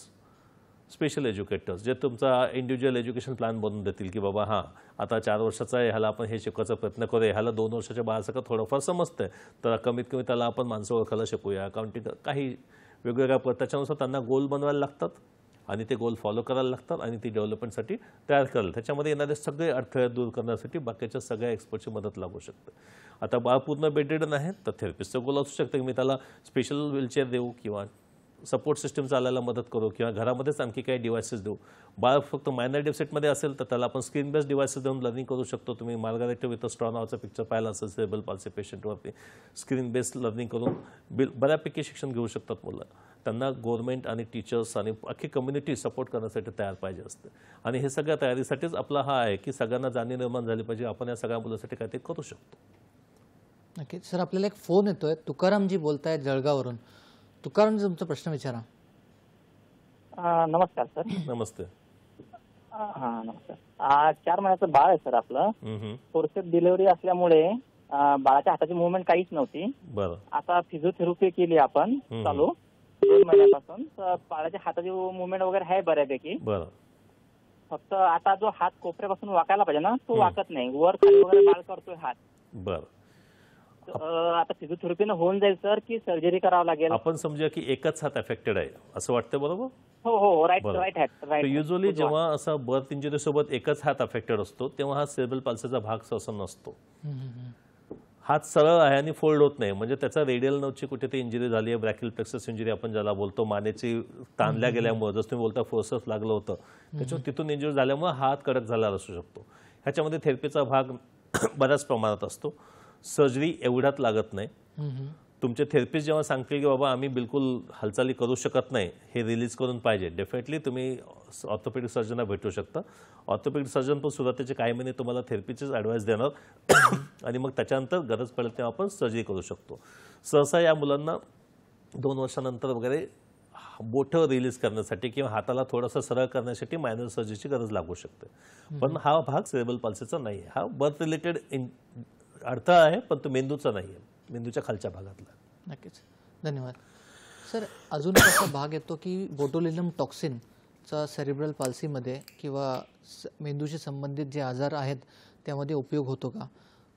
स्पेशल एज्युकेटर्स जे तुमचा इंडिव्हिज्युअल एज्युकेशन प्लॅन बनवून देतील की बाबा हां आता 4 वर्षाचा आहे, ह्याला आपण हे शिकवायचा प्रयत्न करूया, ह्याला 2 वर्षाच्या बाळासारखं थोडंफार समजतंय तर कमीत कमी त्याला आपण माणसं ओळखायला शिकूया, अकाउंटिंग, काही वेगवेगळ्या त्याच्यानुसार त्यांना गोल बनवायला लागतात आणि ते गोल फॉलो करायला लागतात आणि ती डेव्हलपमेंटसाठी तयार करायला. त्याच्यामध्ये येणारे सगळे अडथळे दूर करण्यासाठी बाकीच्या सगळ्या एक्सपर्टची मदत लागू शकते. आता बाळ पूर्ण बेडरिडन आहे तर थेरपिस्टचं गोल असू शकतं की मी त्याला स्पेशल व्हीलचेअर देऊ किंवा सपोर्ट सिस्टम चालायला मदत करू किंवा घरामध्येच आणखी काही डिव्हायसेस देऊ. बाळ फक्त मायनर डेफिसिटमध्ये असेल तर त्याला आपण स्क्रीन बेस्ड डिव्हायसेस देऊन लर्निंग करू शकतो. तुम्ही मार्गारेट विथ स्ट्रॉ नावाचा पिक्चर पाहिला असेल सेरेब्रल पाल्सी पेशंटवरती. स्क्रीन बेस्ड लर्निंग करून बऱ्यापैकी शिक्षण घेऊ शकतात मुलं. त्यांना गव्हर्नमेंट आणि टीचर्स आणि अख्खी कम्युनिटी सपोर्ट करण्यासाठी तयार पाहिजे असते. आणि हे सगळ्या तयारीसाठीच आपला हा आहे की सगळ्यांना जाणीव निर्माण झाली पाहिजे आपण या सगळ्या मुलांसाठी काहीतरी करू शकतो. नक्की सर. आपल्याला एक फोन येतोय, तुकारामजी बोलतायत जळगाववरून. तुकारामजी, तुमचा प्रश्न विचारा. नमस्कार सर. नमस्ते. हा नमस्कार. 4 महिन्याचं बाळ आहे सर आपलं. फोर्सेप डिलिव्हरी असल्यामुळे बाळाच्या हाताची मुवमेंट काहीच नव्हती. बरं. आता फिजिओथेरपी केली आपण चालू 2 महिन्यापासून. तर बाळाच्या हाताची मुवमेंट वगैरे आहे बऱ्यापैकी. बरं. फक्त आता जो हात कोपऱ्यापासून वाकायला पाहिजे ना तो वाकत नाही. वर खाली वगैरे बाळ करतोय हात. बरं. आता फिजिओथेरपीनं होऊन जाईल सर की सर्जरी करावं लागेल? आपण समजूया की एकच हात अफेक्टेड आहे असं वाटतं, बरोबर? हो हो. Right hat. युजली जेव्हा असा बर्थ इंजुरी सोबत एकच हात अफेक्टेड असतो तेव्हा हा सेरेब्रल पाल्सीचा भाग सहसा नसतो. हात सरळ आहे आणि फोल्ड होत नाही. म्हणजे त्याचा रेडियल नर्वची कुठे ते इंजुरी झाली आहे, ब्रॅकियल प्लेक्सस इंजुरी आपण ज्याला बोलतो, मानेची ताणल्या गेल्यामुळे, जसं तुम्ही बोलता फोर्सेस लागलं होतं त्याच्यावर तिथून इंजुरी झाल्यामुळे हात कडक झाला असू शकतो. ह्याच्यामध्ये थेरपीचा भाग बऱ्याच प्रमाणात असतो. सर्जरी एवढ्यात लागत नाही. तुमचे थेरपिस्ट जेव्हा सांगतील की बाबा आम्ही बिलकुल हालचाली करू शकत नाही, हे रिलीज करून पाहिजे, डेफिनेटली तुम्ही ऑर्थोपेडिक सर्जनला भेटू शकता. ऑर्थोपेडिक सर्जन पण सुरुवातीचे काही महिने तुम्हाला थेरपीचेच ॲडवाईस देणार आणि मग त्याच्यानंतर गरज पडेल तेव्हा आपण सर्जरी करू शकतो. सहसा या मुलांना 2 वर्षानंतर वगैरे बोटं रिलीज करण्यासाठी किंवा हाताला थोडंसं सरळ करण्यासाठी मायनर सर्जरीची गरज लागू शकते. पण हा भाग सेरेब्रल पाल्सीचा नाही आहे. हा बर्थ रिलेटेड अडथळा आहे, पण तो मेंदूचा नाही आहे, मेंदूच्या खालच्या भागातला. नक्कीच. धन्यवाद सर. अजून एक असा भाग येतो की बोटुलिनम टॉक्सिनचा सेरेब्रल पाल्सीमध्ये किंवा मेंदूशी संबंधित जे आजार आहेत त्यामध्ये उपयोग होतो का?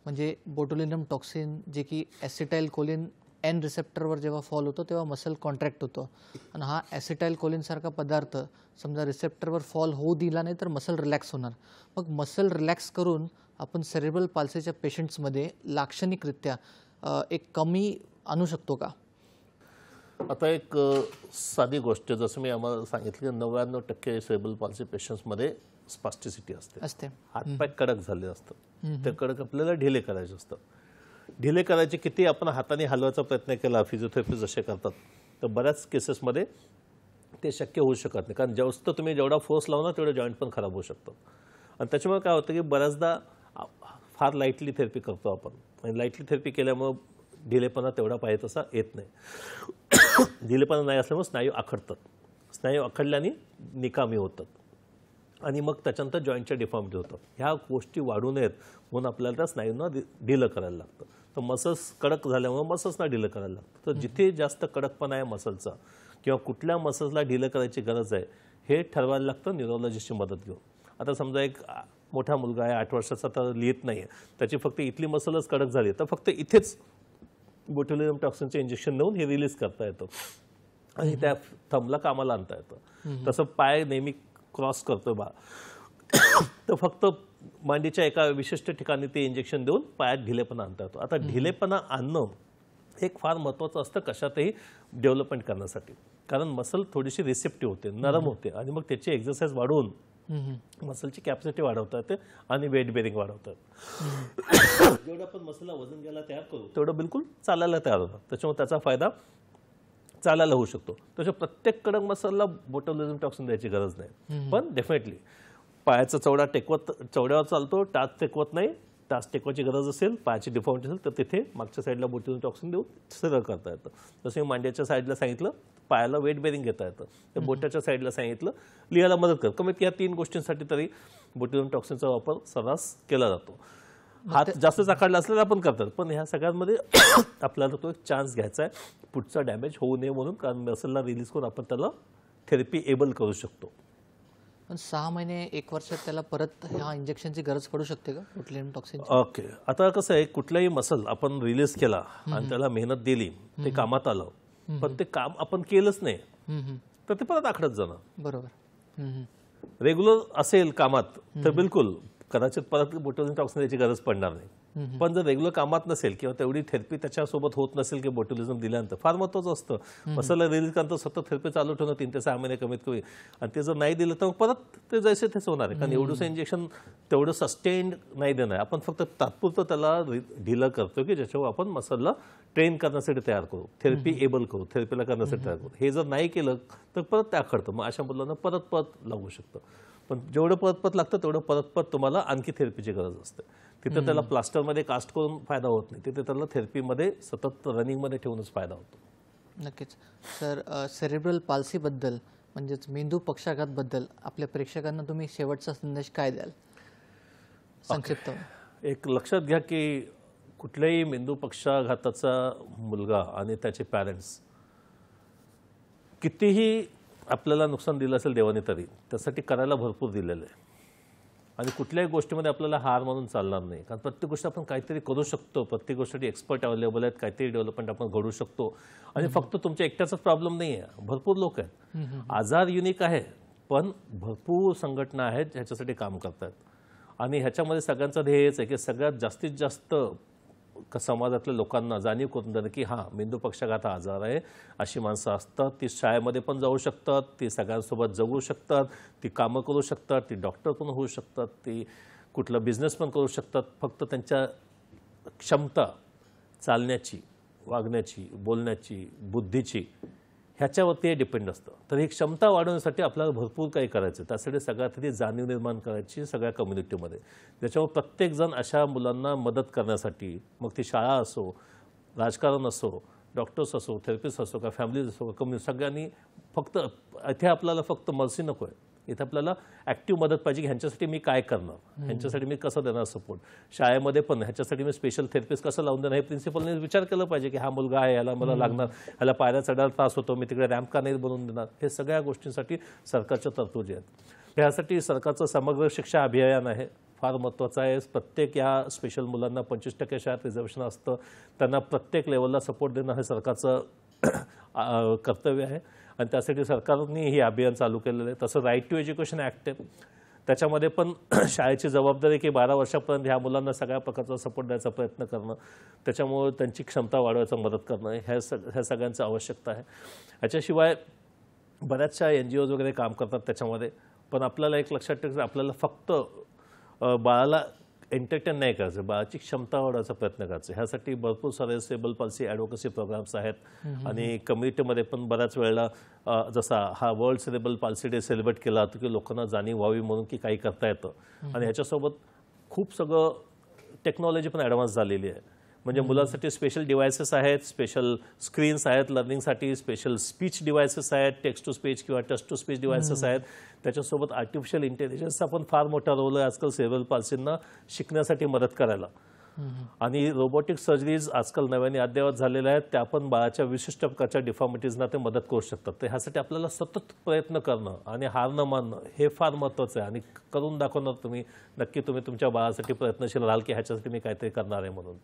म्हणजे बोटुलिनम टॉक्सिन जे की ॲसिटाइल कोलिन एन रिसेप्टरवर जेव्हा फॉल होतो तेव्हा मसल कॉन्ट्रॅक्ट होतो आणि हा ॲसिटाइल कोलिनसारखा पदार्थ समजा रिसेप्टरवर फॉल होऊ दिला नाही तर मसल रिलॅक्स होणार. मग मसल रिलॅक्स करून आपण सेरेब्रल पाल्सीच्या पेशंट्समध्ये लाक्षणिकरित्या एक कमी आणू शकतो का? आता एक साधी गोष्ट, जसं मी आम्हाला सांगितलं की 99% सेरेब्रल पाल्सी पेशंट्समध्ये स्पास्टिसिटी असते. हातपाय कडक झाले असतात. ते कडक आपल्याला ढिले करायचे असतात. ढिले करायचे किती आपण हाताने हलवायचा प्रयत्न केला, फिजिओथेरपी जसे करतात, तर बऱ्याच केसेसमध्ये ते शक्य होऊ शकत नाही. कारण जास्त तुम्ही जेवढा फोर्स लावणार तेवढे जॉईंट पण खराब होऊ शकतात. आणि त्याच्यामुळे काय होतं की बऱ्याचदा फार लाईटली थेरपी करतो आपण आणि लाईटली थेरपी केल्यामुळं ढिलेपणा तेवढा पाहिजे तसा येत नाही. ढिलेपणा नाही असल्यामुळे स्नायू आखडतात. स्नायू आखडल्याने निकामी होतात आणि मग त्याच्यानंतर जॉईंटच्या डिफॉर्मिटी होतात. ह्या गोष्टी वाढू नयेत म्हणून आपल्याला त्या स्नायूंना ढिलं करायला लागतं. तर मसल्स कडक झाल्यामुळे मसल्सना ढिलं करायला लागतं. तर जिथे जास्त कडकपणा आहे मसलचा किंवा कुठल्या मसल्सला ढिलं करायची गरज आहे हे ठरवायला लागतं न्यूरोलॉजिस्टची मदत घेऊन. आता समजा एक मोठा मुलगा आहे 8 वर्षाचा, तर लिहित नाही आहे, त्याची फक्त इथली मसलच कडक झाली तर फक्त इथेच बोट्युलिनम टॉक्सिनचे इंजेक्शन देऊन हे रिलीज करता येतं आणि त्या थंबला कामाला आणता येतं. तसं पाय नेहमी क्रॉस करतो बा तर फक्त मांडीच्या एका विशिष्ट ठिकाणी ते इंजेक्शन देऊन पायात ढिलेपणा आणता येतो. आता ढिलेपणा आणणं एक फार महत्त्वाचं असतं कशातही डेव्हलपमेंट करण्यासाठी. कारण मसल थोडीशी रिसेप्टिव्ह होते, नरम होते आणि मग त्याची एक्सरसाइज वाढवून मसलची कॅपॅसिटी वाढवता येते आणि वेट बेरिंग वाढवता येते. जेवढं आपण मसलला वजन घ्यायला तयार करू तेवढं बिलकुल चालायला तयार होतं. त्याच्यामुळे त्याचा फायदा चालायला होऊ शकतो. त्याच्या प्रत्येक कडक मसलला बोटुलिनम टॉक्सिन द्यायची गरज नाही. पण डेफिनेटली पायाचा चवडा चवड्यावर चालतो, टाच टेकवत नाही. टाच टेकवायची गरज असेल, पायाची डिफॉर्मिटी असेल तर तिथे मागच्या साईडला बोटुलिनम टॉक्सिन देऊन सरळ करता येतं. जसं मी मांड्याच्या साईडला सांगितलं पायाला वेट बेरिंग घेता येतं, तर बोटाच्या साईडला सांगितलं लिहायला मदत कर. कमीत या 3 गोष्टींसाठी तरी बोटुलिनम टॉक्सिनचा वापर सर्रास केला जातो. हात जास्त चाकडला असलेला आपण करतात, पण ह्या सगळ्यांमध्ये आपल्याला तो एक चान्स घ्यायचा आहे पुढचा डॅमेज होऊ नये म्हणून. कारण मसलला रिलीज करून आपण त्याला थेरपी एबल करू शकतो. पण 6 महिने 1 वर्षात त्याला परत ह्या इंजेक्शनची गरज पडू शकते का बोट्युलिनम टॉक्सिन? ओके. आता कसं आहे, कुठलाही मसल आपण रिलीज केला आणि त्याला मेहनत दिली, ते कामात आलं, पण ते काम आपण केलंच नाही तर ते परत आखडत जाणार. बरोबर. रेग्युलर असेल कामात तर बिलकुल कदाचित परत बोट्युलिनम टॉक्सिन द्यायची गरज पडणार नाही. पण जर रेग्युलर कामात नसेल किंवा तेवढी थेरपी त्याच्यासोबत होत नसेल की बोट्युलिझम दिल्यानंतर फार महत्त्वाचं असतं मसलला रिलीज करता सतत थेरपी चालू ठेवणं 3 ते 6 महिने कमीत कमी, आणि ते जर नाही दिलं तर परत ते जैसे तेच होणार आहे. कारण एवढंसं इंजेक्शन तेवढं सस्टेन्ड नाही देणार, आपण फक्त तात्पुरतं त्याला ढिलं करतो की ज्याच्यावर आपण मसलला ट्रेन करण्यासाठी तयार करू, थेरपी एबल करू, थेरपीला करण्यासाठी तयार करू. हे जर नाही केलं तर परत ते आखडतं, मग अशा मुलांना परत लागू शकतं. पण जेवढं परत लागतं तेवढं परत तुम्हाला आणखी थेरपीची गरज असते. तिथं त्याला प्लास्टरमध्ये कास्ट करून फायदा होत नाही, तिथे त्याला थेरपीमध्ये सतत रनिंगमध्ये ठेवूनच फायदा होतो. नक्कीच सर, सेरेब्रल पाल्सीबद्दल म्हणजेच मेंदू पक्षाघातबद्दल आपल्या प्रेक्षकांना तुम्ही शेवटचा संदेश काय द्याल संक्षिप्त? एक लक्षात घ्या की कुठल्याही मेंदू पक्षाघाताचा मुलगा आणि त्याचे पॅरेंट्स कितीही आपल्याला नुकसान दिलं असेल देवाने तरी त्यासाठी करायला भरपूर दिलेलं आहे, आणि कुठल्याही गोष्टीमध्ये आपल्याला हार म्हणून चालणार नाही. कारण प्रत्येक गोष्ट आपण काहीतरी करू शकतो, प्रत्येक गोष्टीसाठी एक्सपर्ट अवेलेबल आहेत, काहीतरी डेव्हलपमेंट आपण घडू शकतो. आणि फक्त तुमच्या एकट्याचाच प्रॉब्लेम नाही आहे, भरपूर लोक आहेत. आजार युनिक आहे पण भरपूर संघटना आहेत ह्याच्यासाठी काम करतात, आणि ह्याच्यामध्ये सगळ्यांचं ध्येय हेच आहे की सगळ्यात जास्तीत जास्त समाजातल्या लोकांना जाणीव करून देणं की हां, मेंदू पक्षाघात हा आजार आहे. अशी माणसं असतात, ती शाळेमध्ये पण जाऊ शकतात, ती सगळ्यांसोबत जगू शकतात, ती कामं करू शकतात, ती डॉक्टर पण होऊ शकतात, ती कुठला बिझनेस पण करू शकतात. फक्त त्यांच्या क्षमता चालण्याची, वागण्याची, बोलण्याची, बुद्धीची ह्याच्यावरती हे डिपेंड असतं. तर ही क्षमता वाढवण्यासाठी आपल्याला भरपूर काही करायचं. त्यासाठी सगळ्यात आधी जाणीव निर्माण करायची सगळ्या कम्युनिटीमध्ये, ज्याच्यावर प्रत्येकजण अशा मुलांना मदत करण्यासाठी, मग ती शाळा असो, राजकारण असो, डॉक्टर्स असो, थेरपिस्ट असो, का फॅमिलीज असो, का कम्युनिटी, सगळ्यांनी फक्त इथे आपल्याला फक्त मर्सी नको आहे, इथं आपल्याला ॲक्टिव्ह मदत पाहिजे की ह्यांच्यासाठी मी काय करणार, ह्यांच्यासाठी मी कसं देणार सपोर्ट. शाळेमध्ये पण ह्याच्यासाठी मी स्पेशल थेरपिस्ट कसं लावून देणार हे प्रिन्सिपलने विचार केला पाहिजे की हा मुलगा आहे, याला मला लागणार, ह्याला पायऱ्या चढायला त्रास होतो, मी तिकडे रॅम्प का नाही बनवून देणार. हे सगळ्या गोष्टींसाठी सरकारच्या तरतुदी आहेत. ह्यासाठी सरकारचं समग्र शिक्षा अभियान आहे, फार महत्त्वाचं आहे. प्रत्येक या स्पेशल मुलांना 25% शाळेत रिझर्वेशन असतं, त्यांना प्रत्येक लेवलला सपोर्ट देणं हे सरकारचं कर्तव्य आहे, आणि त्यासाठी सरकारने हे अभियान चालू केलेलं आहे. तसं राईट टू एज्युकेशन ॲक्ट आहे, त्याच्यामध्ये पण शाळेची जबाबदारी की 12 वर्षापर्यंत ह्या मुलांना सगळ्या प्रकारचा सपोर्ट द्यायचा प्रयत्न करणं, त्याच्यामुळे त्यांची क्षमता वाढवायचा मदत करणं, ह्या सगळ्यांचं आवश्यकता आहे. ह्याच्याशिवाय बऱ्याचशा NGOज वगैरे काम करतात त्याच्यामध्ये, पण आपल्याला एक लक्षात ठेवायचं, आपल्याला फक्त बाळाला एंटरटेन नाही करायचं, बाळाची क्षमता वाढवायचा प्रयत्न करायचा. ह्यासाठी भरपूर सारे सेरेब्रल पाल्सी ॲडव्होकसी प्रोग्राम्स आहेत, आणि कम्युनिटीमध्ये पण बऱ्याच वेळेला जसा हा world cerebral palsy day celebrate केला होता की लोकांना जाणीव व्हावी म्हणून की काही करता येतं. आणि ह्याच्यासोबत खूप सगळं टेक्नॉलॉजी पण ॲडव्हान्स झालेली आहे. म्हणजे मुलांसाठी स्पेशल डिव्हायसेस आहेत, स्पेशल स्क्रीन्स आहेत लर्निंगसाठी, स्पेशल स्पीच डिव्हायसेस आहेत, टेक्स्ट टू स्पीच किंवा टच टू स्पीच डिव्हायसेस आहेत. त्याच्यासोबत आर्टिफिशियल इंटेलिजन्सचा पण फार मोठा रोल आहे आजकाल सेरेब्रल पाल्सींना शिकण्यासाठी मदत करायला. आणि रोबोटिक सर्जरीज आजकाल नव्याने अद्ययावत झालेल्या आहेत, त्या पण बाळाच्या विशिष्ट प्रकारच्या डिफॉर्मिटीजना ते मदत करू शकतात. तर ह्यासाठी आपल्याला सतत प्रयत्न करणं आणि हार न मानणं हे फार महत्त्वाचं आहे, आणि करून दाखवणार तुम्ही नक्की तुम्ही तुमच्या बाळासाठी प्रयत्नशील राहाल की ह्याच्यासाठी मी काहीतरी करणार आहे म्हणून.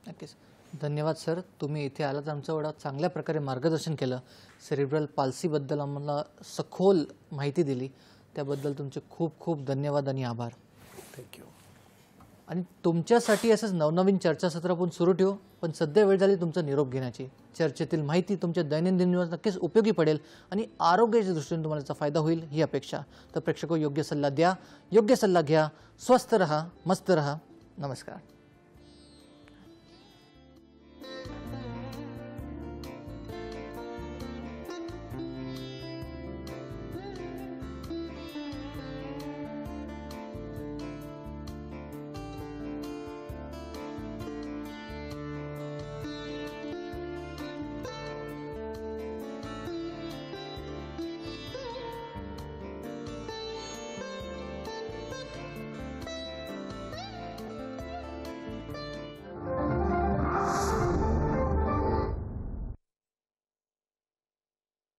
नक्कीच धन्यवाद सर, तुम्ही इथे आलात, आमचं एवढं चांगल्या प्रकारे मार्गदर्शन केलं, सेरेब्रल पाल्सीबद्दल आम्हाला सखोल माहिती दिली, त्याबद्दल तुमचे खूप खूप धन्यवाद आणि आभार. थँक्यू. आणि तुमच्यासाठी असंच नवनवीन चर्चासत्र आपण सुरू ठेवू, पण सध्या वेळ झाली तुमचा निरोप घेण्याची. चर्चेतील माहिती तुमच्या दैनंदिन जीवनात नक्कीच उपयोगी पडेल आणि आरोग्याच्या दृष्टीने तुम्हाला त्याचा फायदा होईल ही अपेक्षा. तर प्रेक्षको, योग्य सल्ला द्या, योग्य सल्ला घ्या, स्वस्थ रहा, मस्त रहा. नमस्कार.